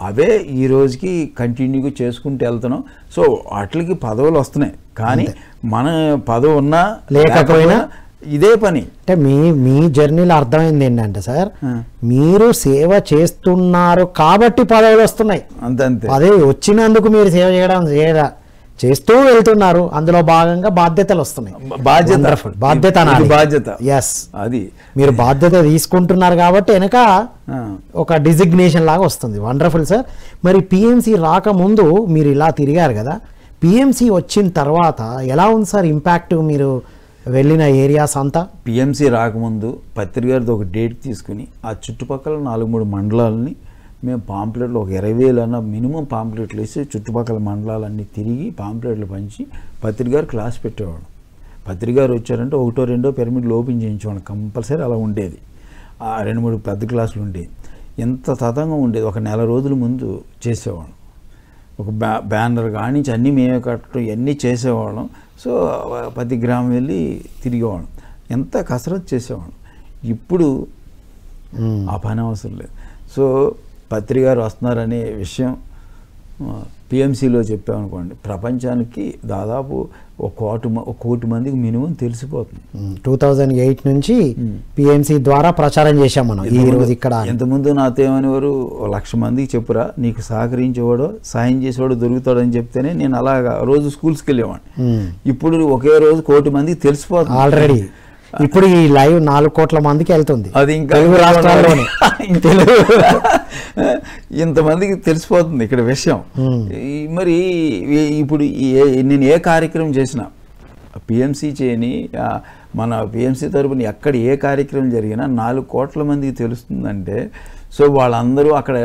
అవే ఈ రోజుకి కంటిన్యూగా చేసుకుంటూ వెళ్తున్నాం. సో వాటికి పదవులు వస్తున్నాయి, కానీ మన పదవి ఉన్నా లేకపోయినా ఇదే పని. అంటే మీ జర్నీలో అర్థమైంది ఏంటంటే సార్, మీరు సేవ చేస్తున్నారు కాబట్టి పదవులు వస్తున్నాయి. అంతే. పదవి వచ్చినందుకు మీరు సేవ చేస్తూ వెళ్తున్నారు, అందులో భాగంగా బాధ్యతలు వస్తున్నాయి. బాధ్యత. ఎస్, అది మీరు బాధ్యత తీసుకుంటున్నారు కాబట్టి వెనక ఒక డిజిగ్నేషన్ లాగా వస్తుంది. Wonderful sir. మరి పిఎంసి రాకముందు మీరు ఇలా తిరిగారు కదా, పిఎంసి వచ్చిన తర్వాత ఎలా ఉంది సార్ ఇంపాక్ట్ మీరు వెళ్ళిన ఏరియాస్ అంతా? పిఎంసి రాకముందు పత్రిక గారితో ఒక డేట్ తీసుకుని ఆ చుట్టుపక్కల 4-3 మండలాలని మేము పాంప్లెట్లు ఒక 20,000 అన్న మినిమం పాంప్లెట్లు వేసి చుట్టుపక్కల మండలాలన్నీ తిరిగి పాంప్లెట్లు పంచి పత్రిక గారు క్లాస్ పెట్టేవాడు. పత్రిక గారు వచ్చారంటే 1-2 పిరమిడ్లు ఓపెన్ చేయించేవాడు కంపల్సరీ. అలా ఉండేది. ఆ 2-3 పెద్ద క్లాసులు ఉండేవి. ఎంత తతంగం ఉండేది. ఒక నెల రోజుల ముందు చేసేవాడు. ఒక బ్యానర్ కానించి అన్నీ మేమే కట్టడం ఇవన్నీ చేసేవాళ్ళం. సో ప్రతి గ్రామం వెళ్ళి తిరిగేవాళ్ళం. ఎంత కసరత్తు చేసేవాళ్ళం. ఇప్పుడు ఆ పని అవసరం లేదు. సో పత్రిక గారు వస్తున్నారనే విషయం పిఎంసిలో చెప్పామనుకోండి, ప్రపంచానికి దాదాపు 1 కోటి మందికి మినిమం తెలిసిపోతుంది. 2008 నుంచి పిఎంసి ద్వారా ప్రచారం చేశాం మనం. ఈ రోజు ఇక్కడ ఎంతమంది నాతో ఏమనేవారు, 1,00,000 మందికి చెప్పురా, నీకు సహకరించేవాడో సాయం చేసేవాడు దొరుకుతాడని చెప్తేనే నేను అలాగా రోజు స్కూల్స్కి వెళ్ళేవాడిని. ఇప్పుడు ఒకే రోజు 1 కోటి మందికి తెలిసిపోతుంది ఆల్రెడీ. ఇప్పుడు ఈ లైవ్ 4 కోట్ల మందికి వెళ్తుంది. అది ఇంకా తెలుగు రాష్ట్రాల్లోనే ఇంతమందికి తెలిసిపోతుంది ఇక్కడ విషయం. మరి ఇప్పుడు నేను ఏ కార్యక్రమం చేసినా పిఎంసి చేయని మన పిఎంసి తరపున ఎక్కడ ఏ కార్యక్రమం జరిగినా 4 కోట్ల మందికి తెలుస్తుందంటే, సో వాళ్ళందరూ అక్కడ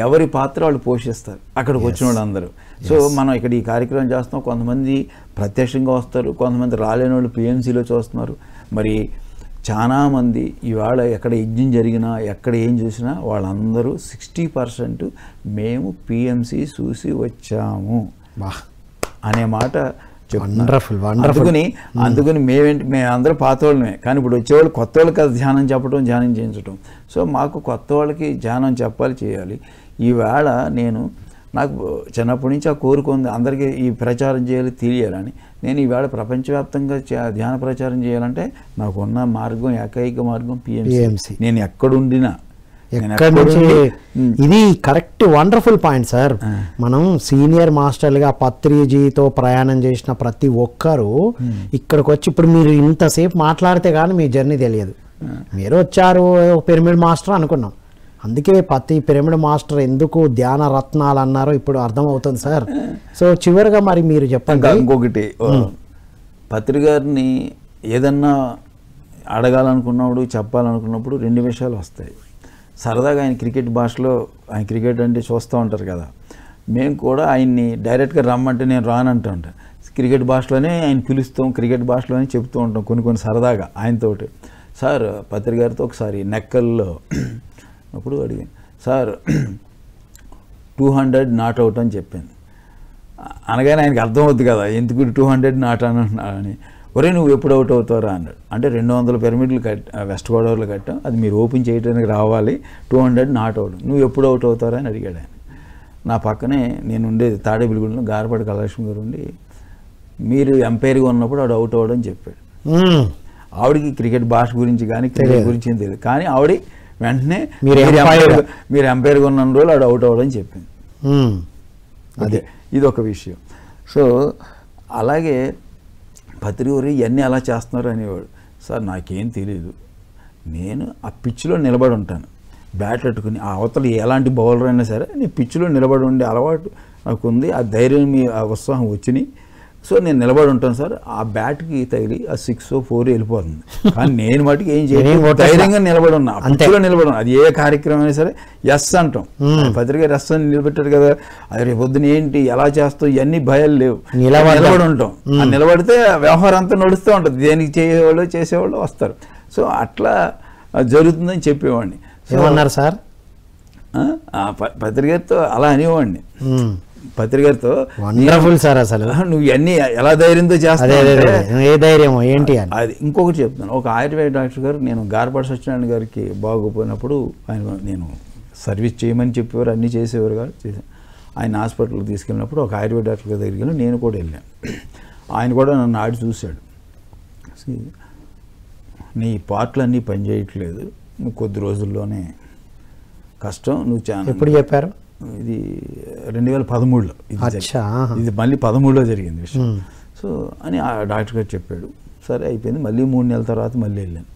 ఎవరి పాత్ర వాళ్ళు పోషిస్తారు. అక్కడికి వచ్చిన వాళ్ళందరూ సో మనం ఇక్కడ ఈ కార్యక్రమం చేస్తాం, కొంతమంది ప్రత్యక్షంగా వస్తారు, కొంతమంది రాలేని వాళ్ళు పిఎంసీలో చూస్తున్నారు. మరి చాలామంది ఇవాళ ఎక్కడ యజ్ఞం జరిగినా ఎక్కడ ఏం చూసినా వాళ్ళందరూ 60% మేము పిఎంసీ చూసి వచ్చాము అనే మాట అందుకని మేమందరూ పాత వాళ్ళమే, కానీ ఇప్పుడు వచ్చేవాళ్ళు కొత్త వాళ్ళకి అది ధ్యానం చెప్పడం, ధ్యానం చేయించడం. సో మాకు కొత్త వాళ్ళకి ధ్యానం చెప్పాలి, చేయాలి. ఈవేళ నాకు చిన్నప్పటి నుంచి ఆ కోరిక ఉంది, అందరికీ ఈ ప్రచారం చేయాలి, తెలియాలని. నేను ఈవేళ ప్రపంచవ్యాప్తంగా ధ్యాన ప్రచారం చేయాలంటే నాకున్న మార్గం, ఏకైక మార్గం పిఎంసీ. నేను ఎక్కడుండినా ఇది కరెక్ట్ వండర్ఫుల్ పాయింట్ సార్. మనం సీనియర్ మాస్టర్లుగా పత్రిజీతో ప్రయాణం చేసిన ప్రతి ఒక్కరూ ఇక్కడికి వచ్చి, ఇప్పుడు మీరు ఇంతసేపు మాట్లాడితే కానీ మీ జర్నీ తెలియదు. మీరు వచ్చారు పిరమిడ్ మాస్టర్ అనుకున్నాం, అందుకే ప్రతి పిరమిడ్ మాస్టర్ ఎందుకు ధ్యాన రత్నాలు అన్నారో ఇప్పుడు అర్థమవుతుంది సార్. సో చివరిగా మరి మీరు చెప్పండి. ఇంకొకటి, పత్రి గారిని ఏదన్నా అడగాలనుకున్నప్పుడు, చెప్పాలనుకున్నప్పుడు 2 విషయాలు వస్తాయి. సరదాగా ఆయన క్రికెట్ భాషలో, ఆయన క్రికెట్ అంటే చూస్తూ ఉంటారు కదా, మేము కూడా ఆయన్ని డైరెక్ట్గా రమ్మంటే నేను రానంటూ ఉంటాను. క్రికెట్ భాషలోనే ఆయన పిలుస్తాం, క్రికెట్ భాషలోనే చెప్తూ ఉంటాం కొన్ని సరదాగా ఆయనతోటి. సార్ పత్రి గారితో ఒకసారి నెక్కల్లో అప్పుడు అడిగాను, సార్ 200 నాట్ అవుట్ అని చెప్పింది. అనగానే ఆయనకి అర్థమవుద్ది కదా ఎందుకు 200 నాట్ అని. ఒరే నువ్వు ఎప్పుడు అవుట్ అవుతారా అన్నాడు. అంటే 200 పిరమిడ్లు వెస్ట్ గోదావరిలో కట్టాం, అది మీరు ఓపెన్ చేయడానికి రావాలి, 200 నాట్ అవుట్, నువ్వు ఎప్పుడు అవుట్ అవుతారా అని అడిగాడు ఆయన. నా పక్కనే నేను ఉండేది తాడేపల్లిగూడెంలో, గారపాటి కళాలక్ష్మి గారు ఉండి, మీరు ఎంపైర్గా ఉన్నప్పుడు ఆవిడ అవుట్ అవ్వడం చెప్పాడు. ఆవిడకి క్రికెట్ భాష గురించి కానీ క్రికెట్ గురించి ఏం తెలియదు, కానీ ఆవిడ వెంటనే మీరు ఎంపైర్గా ఉన్న రోజులు ఆవిడ అవుట్ అవ్వడం చెప్పింది. అదే ఇది ఒక విషయం. సో అలాగే పత్రి ఊరి ఇవన్నీ ఎలా చేస్తున్నారు అనేవాడు. సార్ నాకేం తెలియదు, నేను ఆ పిచ్లో నిలబడి ఉంటాను, బ్యాట్ పట్టుకుని, ఆ అవతల ఎలాంటి బౌలర్ అయినా సరే నేను పిచ్లో నిలబడి ఉండే అలవాటు నాకు ఉంది, ఆ ధైర్యం, ఆ ఉత్సాహం వచ్చినాయి. సో నేను నిలబడి ఉంటాను సార్, ఆ బ్యాట్కి తగిలి ఆ 6 4 వెళ్ళిపోతుంది, కానీ నేను మటుకు ఏం చేయలేదు, ధైర్యంగా నిలబడి ఉన్నా, పిచ్చిలో నిలబడి ఉన్నా. అది ఏ కార్యక్రమం అయినా సరే ఎస్ అంటాం, పత్రిక ఎస్ అని నిలబెట్టారు కదా, అది రేపు పొద్దున ఏంటి ఎలా చేస్తావు ఇవన్నీ భయాలు లేవు, నిలబడి ఉంటాం. ఆ నిలబడితే వ్యవహారం అంతా నడుస్తూ ఉంటుంది, దేనికి చేసేవాళ్ళు వస్తారు. సో అట్లా జరుగుతుందని చెప్పేవాడిని. ఏమన్నారు సార్ పత్రికతో అలా అనేవాడిని. పత్రి గారితో వండర్ఫుల్ సార్, అసలు నువ్వు ఇవన్నీ ఎలా ధైర్యంతో చేస్తావు, ఏ ధైర్యం ఏంటి అని. అది ఇంకొకటి చెప్తాను. ఒక ఆయుర్వేద డాక్టర్ గారు, నేను గారపాటి సత్యనారాయణ గారికి బాగోపోయినప్పుడు నేను సర్వీస్ చేయమని చెప్పేవారు, అన్నీ చేసేవారు కాదు, చేశాను. ఆయన హాస్పిటల్కి తీసుకెళ్ళినప్పుడు ఒక ఆయుర్వేద డాక్టర్ గారి దగ్గరికి వెళ్ళి నేను కూడా వెళ్ళాను. ఆయన కూడా నన్ను ఆడి చూశాడు, నీ పార్ట్లు అన్నీ పనిచేయట్లేదు, నువ్వు కొద్ది రోజుల్లోనే కష్టం, నువ్వు చాలా. ఎప్పుడు చెప్పారు ఇది? 2013లో. ఇది మళ్ళీ 13లో జరిగింది విషయం. సో అని ఆ డాక్టర్ గారు చెప్పాడు. సరే అయిపోయింది. మళ్ళీ 3 నెలల తర్వాత మళ్ళీ వెళ్ళాను.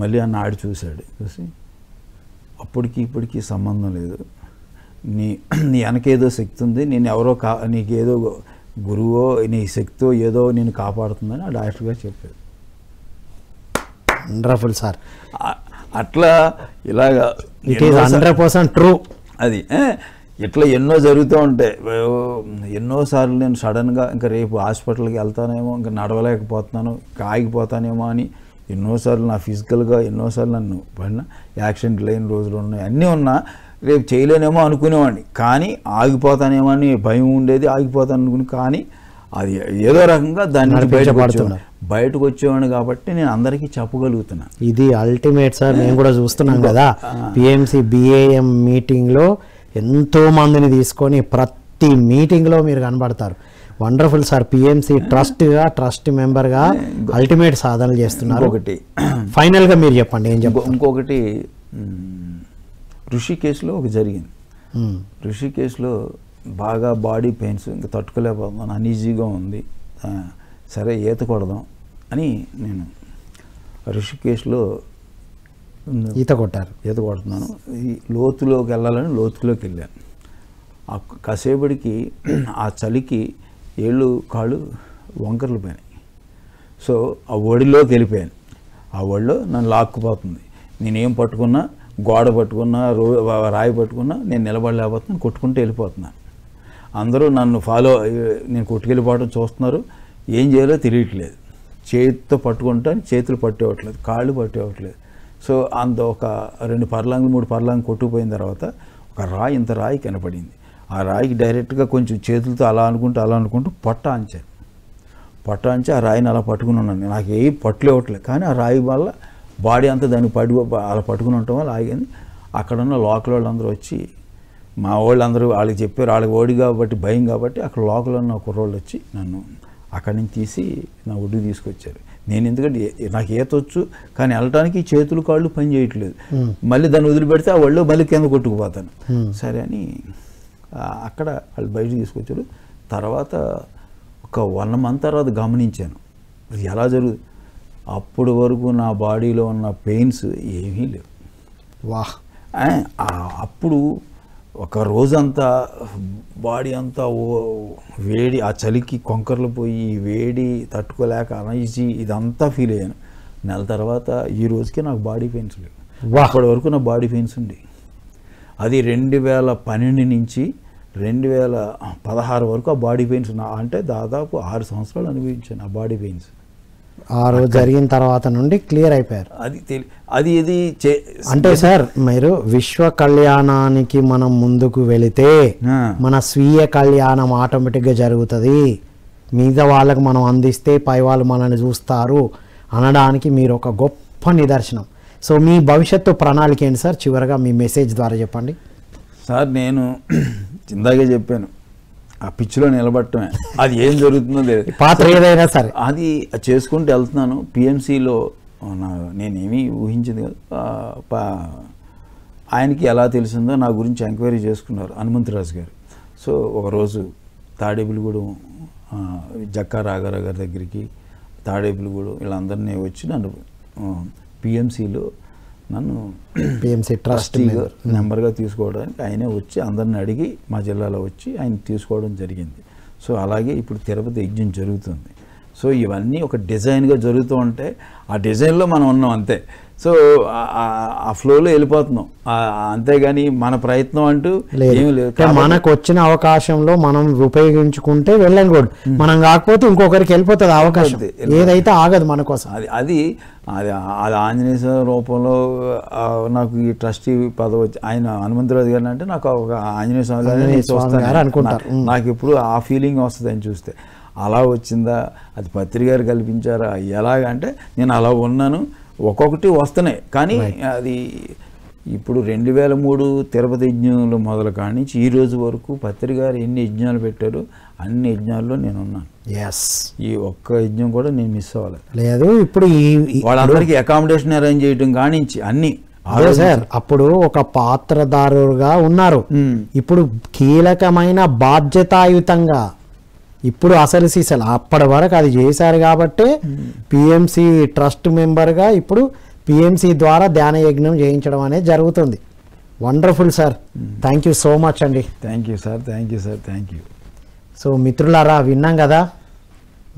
మళ్ళీ అన్న ఆడి చూశాడు, చూసి అప్పటికి ఇప్పటికీ సంబంధం లేదు, నీ వెనకేదో శక్తి ఉంది, నేను ఎవరో నీకేదో గురువో నీ శక్తో ఏదో నేను కాపాడుతుందని ఆ డాక్టర్ గారు చెప్పాడు. Wonderful sir. అట్లా ఇలాగా 100% ట్రూ. అది ఇట్లా ఎన్నో జరుగుతూ ఉంటాయి. ఎన్నోసార్లు నేను సడన్గా ఇంకా రేపు హాస్పిటల్కి వెళ్తానేమో, ఇంకా నడవలేకపోతున్నాను, ఇంకా ఆగిపోతానేమో అని ఎన్నోసార్లు నా ఫిజికల్గా ఎన్నోసార్లు నన్ను పడిన యాక్సిడెంట్ లేని రోజులు ఉన్నాయి, అన్నీ ఉన్నా రేపు చేయలేనేమో అనుకునేవాడిని, కానీ ఆగిపోతానేమో అని భయం ఉండేది, ఆగిపోతాను అనుకుని, కానీ అది ఏదో రకంగా దాన్ని బయటకు వచ్చేవాడిని కాబట్టి నేను అందరికీ చెప్పగలుగుతున్నాను. ఇది అల్టిమేట్ సార్. మేము కూడా చూస్తున్నాం కదా, పిఎంసి బిఏఎం మీటింగ్లో ఎంతో మందిని తీసుకొని ప్రతి మీటింగ్లో మీరు కనబడతారు. Wonderful sir. పిఎంసి ట్రస్ట్గా, ట్రస్ట్ మెంబర్గా అల్టిమేట్ సాధనలు చేస్తున్నారు. ఒకటి ఫైనల్గా మీరు చెప్పండి ఏం చెప్పండి. ఇంకొకటి ఋషికేశ్లో ఒక జరిగింది. ఋషికేశ్లో బాగా బాడీ పెయిన్స్, ఇంకా తట్టుకోలేకపోతున్నాను, అన్ఈజీగా ఉంది, సరే ఈత కొడదాం అని నేను ఋషికేశ్లో ఈత కొడుతున్నాను. ఈ లోతులోకి వెళ్ళాలని లోతులోకి వెళ్ళాను. ఆ కాసేపటికి ఆ చలికి ఏళ్ళు కాళ్ళు వంకర్లు పోయినాయి. సో ఆ ఒడిలోకి వెళ్ళిపోయాను. ఆ ఒడిలో నన్ను లాక్కుపోతుంది. నేనేం పట్టుకున్నా, గోడ పట్టుకున్నా, రాయి పట్టుకున్నా, నేను నిలబడలేకపోతున్నాను, కొట్టుకుంటూ వెళ్ళిపోతున్నాను. అందరూ నన్ను నేను కొట్టుకెళ్ళిపోవడం చూస్తున్నారు. ఏం చేయాలో తెలియట్లేదు. చేతితో పట్టుకుంటాను, చేతులు పట్టేవట్లేదు, కాళ్ళు పట్టేవట్లేదు. సో ఒక 2 పర్లాంగులు 3 పర్లాంగులు కొట్టుకుపోయిన తర్వాత ఒక రాయి, ఇంత రాయి కనపడింది. ఆ రాయికి డైరెక్ట్గా కొంచెం చేతులతో అలా అనుకుంటూ పొట్ట అంచి ఆ రాయిని అలా పట్టుకుని ఉన్నాను. నాకు ఏ పట్టులేవట్లేదు, కానీ ఆ రాయి వల్ల బాడీ అంతా దాన్ని అలా పట్టుకుని ఉండటం వల్ల ఆగింది. అక్కడ ఉన్న లోకల్ వాళ్ళందరూ వచ్చి, మా వాళ్ళందరూ వాళ్ళకి చెప్పారు. వాళ్ళకి ఓడి కాబట్టి భయం కాబట్టి అక్కడ లోకల్ ఉన్న కుర్రోళ్ళు వచ్చి నన్ను అక్కడి నుంచి తీసి నా ఒడ్డుకు తీసుకొచ్చారు. నేను ఎందుకంటే నాకు ఈతొచ్చు, కానీ వెళ్ళటానికి చేతులు కాళ్ళు పని చేయట్లేదు. మళ్ళీ దాన్ని వదిలిపెడితే ఆ ఒళ్ళు మళ్ళీ కింద కొట్టుకుపోతాను. సరే అని అక్కడ వాళ్ళు బయటకు తీసుకొచ్చారు. తర్వాత ఒక 1 month తర్వాత గమనించాను అది ఎలా జరుగుతుంది. అప్పటి వరకు నా బాడీలో ఉన్న పెయిన్స్ ఏమీ లేవు. వాహ్! అప్పుడు ఒక రోజంతా బాడీ అంతా వేడి, ఆ చలికి కొంకర్లు పోయి వేడి తట్టుకోలేక అనీజీ ఇదంతా ఫీల్ అయ్యాను. నెల తర్వాత ఈ రోజుకి నాకు బాడీ పెయిన్స్ లేవు. అప్పటి వరకు నా బాడీ పెయిన్స్ ఉంది. అది 2012 నుంచి 2016 వరకు ఆ బాడీ పెయిన్స్ అంటే దాదాపు 6 సంవత్సరాలు అనుభవించాను ఆ బాడీ పెయిన్స్. ఆ రోజు జరిగిన తర్వాత నుండి క్లియర్ అయిపోయారు. ఇది అంటే సార్, మీరు విశ్వ కళ్యాణానికి మనం ముందుకు వెళితే మన స్వీయ కళ్యాణం ఆటోమేటిక్గా జరుగుతుంది. మిగతా వాళ్ళకు మనం అందిస్తే పై వాళ్ళు మనల్ని చూస్తారు అనడానికి మీరు ఒక గొప్ప నిదర్శనం. సో మీ భవిష్యత్తు ప్రణాళిక ఏంటి సార్? చివరిగా మీ మెసేజ్ ద్వారా చెప్పండి. సార్, నేను ఇందాకే చెప్పాను, ఆ పిచ్చిలో నిలబడటమే. అది ఏం జరుగుతుందో తెలియదు, పాత్ర ఏదైనా సరే అది చేసుకుంటూ వెళ్తున్నాను. పిఎంసిలో నేనేమీ ఊహించింది కదా. ఆయనకి ఎలా తెలిసిందో నా గురించి ఎంక్వైరీ చేసుకున్నారు హనుమంతరాజు గారు. సో ఒకరోజు తాడేపులగూడెం జక్కా రాఘారావు గారి దగ్గరికి, తాడేపులగూడెం వీళ్ళందరినీ వచ్చి నన్ను పిఎంసిలో పిఎంసి ట్రస్ట్ నెంబర్గా తీసుకోవడానికి ఆయనే వచ్చి అందరిని అడిగి మా జిల్లాలో వచ్చి ఆయన తీసుకోవడం జరిగింది. సో అలాగే ఇప్పుడు తిరుపతి యజ్ఞం జరుగుతుంది. సో ఇవన్నీ ఒక డిజైన్గా జరుగుతూ ఉంటే ఆ డిజైన్లో మనం ఉన్నాం అంతే. సో ఆ ఫ్లోలో వెళ్ళిపోతున్నాం, అంతేగాని మన ప్రయత్నం అంటూ ఏమీ లేదు. మనకు వచ్చిన అవకాశంలో మనం ఉపయోగించుకుంటే వెళ్ళని కూడా, మనం కాకపోతే ఇంకొకరికి వెళ్ళిపోతుంది అవకాశం, ఏదైతే ఆగదు మన కోసం. అది ఆంజనేయ స్వామి రూపంలో నాకు ఈ ట్రస్టీ పదవి వచ్చి, ఆయన హనుమంతరాజు గారిని అంటే నాకు ఒక ఆంజనేయ స్వామి గారు అనుకుంటారు. నాకు ఇప్పుడు ఆ ఫీలింగ్ వస్తుంది అని చూస్తే. అలా వచ్చిందా, అది పత్రిక గారు కల్పించారా, ఎలాగంటే నేను అలా ఉన్నాను. ఒక్కొక్కటి వస్తున్నాయి, కానీ అది ఇప్పుడు 2003 తిరుపతి యజ్ఞంలో మొదలు కానీ ఈ రోజు వరకు పత్రిక గారు ఎన్ని యజ్ఞాలు పెట్టారో అన్ని యజ్ఞాల్లో నేను ఉన్నాను. ఈ ఒక్క యజ్ఞం కూడా నేను మిస్ అవ్వలేదు. లేదు, ఇప్పుడు వాళ్ళందరికీ అకామిడేషన్ అరేంజ్ చేయడం కానించి అన్ని. అదే సార్, అప్పుడు ఒక పాత్రదారుగా ఉన్నారు, ఇప్పుడు కీలకమైన బాధ్యతాయుతంగా ఇప్పుడు అసలు సీసలు అప్పటి వరకు అది చేశారు కాబట్టి పిఎంసి ట్రస్ట్ మెంబర్గా ఇప్పుడు పిఎంసి ద్వారా ధ్యాన యజ్ఞం చేయించడం అనేది జరుగుతుంది. Wonderful sir, thank you so much అండి. Thank you sir, thank you sir, thank you. So మిత్రులారా, విన్నాం కదా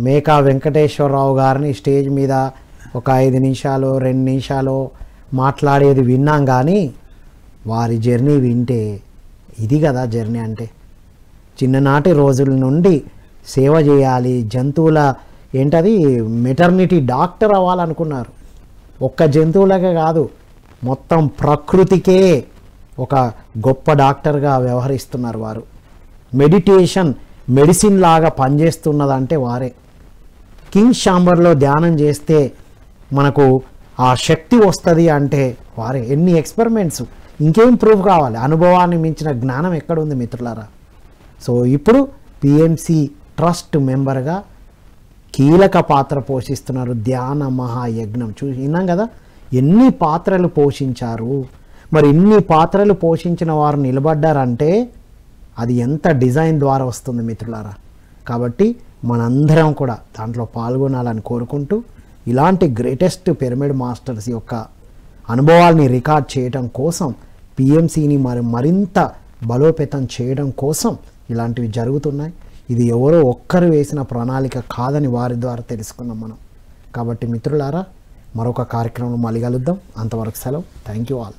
మేకా వెంకటేశ్వరరావు గారిని స్టేజ్ మీద ఒక 5 నిమిషాలు 2 నిమిషాలు మాట్లాడేది విన్నాం, కానీ వారి జర్నీ వింటే ఇది కదా జర్నీ అంటే. చిన్ననాటి రోజుల నుండి సేవ చేయాలి, జంతువుల ఏంటది మెటర్నిటీ డాక్టర్ అవ్వాలనుకున్నారు. ఒక్క జంతువులకే కాదు, మొత్తం ప్రకృతికే ఒక గొప్ప డాక్టర్గా వ్యవహరిస్తున్నారు వారు. మెడిసిన్ లాగా పనిచేస్తున్నదంటే వారే. కింగ్ ఛాంబర్లో ధ్యానం చేస్తే మనకు ఆ శక్తి వస్తుంది అంటే వారే. ఎన్ని ఎక్స్పెరిమెంట్స్, ఇంకేం ప్రూఫ్ కావాలి? అనుభవాన్ని మించిన జ్ఞానం ఎక్కడుంది మిత్రులారా? సో ఇప్పుడు పిఎంసి ట్రస్ట్ మెంబర్గా కీలక పాత్ర పోషిస్తున్నారు. ధ్యాన మహాయజ్ఞం విన్నాం కదా, ఎన్ని పాత్రలు పోషించారు. మరి ఇన్ని పాత్రలు పోషించిన వారు నిలబడ్డారంటే అది ఎంత డిజైన్ ద్వారా వస్తుంది మిత్రులారా. కాబట్టి మనందరం కూడా దాంట్లో పాల్గొనాలని కోరుకుంటూ, ఇలాంటి గ్రేటెస్ట్ పిరమిడ్ మాస్టర్స్ యొక్క అనుభవాల్ని రికార్డ్ చేయడం కోసం, పిఎంసిని మరింత బలోపేతం చేయడం కోసం ఇలాంటివి జరుగుతున్నాయి. ఇది ఎవరో ఒక్కరు వేసిన ప్రణాళిక కాదని వారి ద్వారా తెలుసుకున్నాం మనం. కాబట్టి మిత్రులారా, మరొక కార్యక్రమం మళ్ళీ కలుద్దాం. అంతవరకు సెలవు. Thank you all.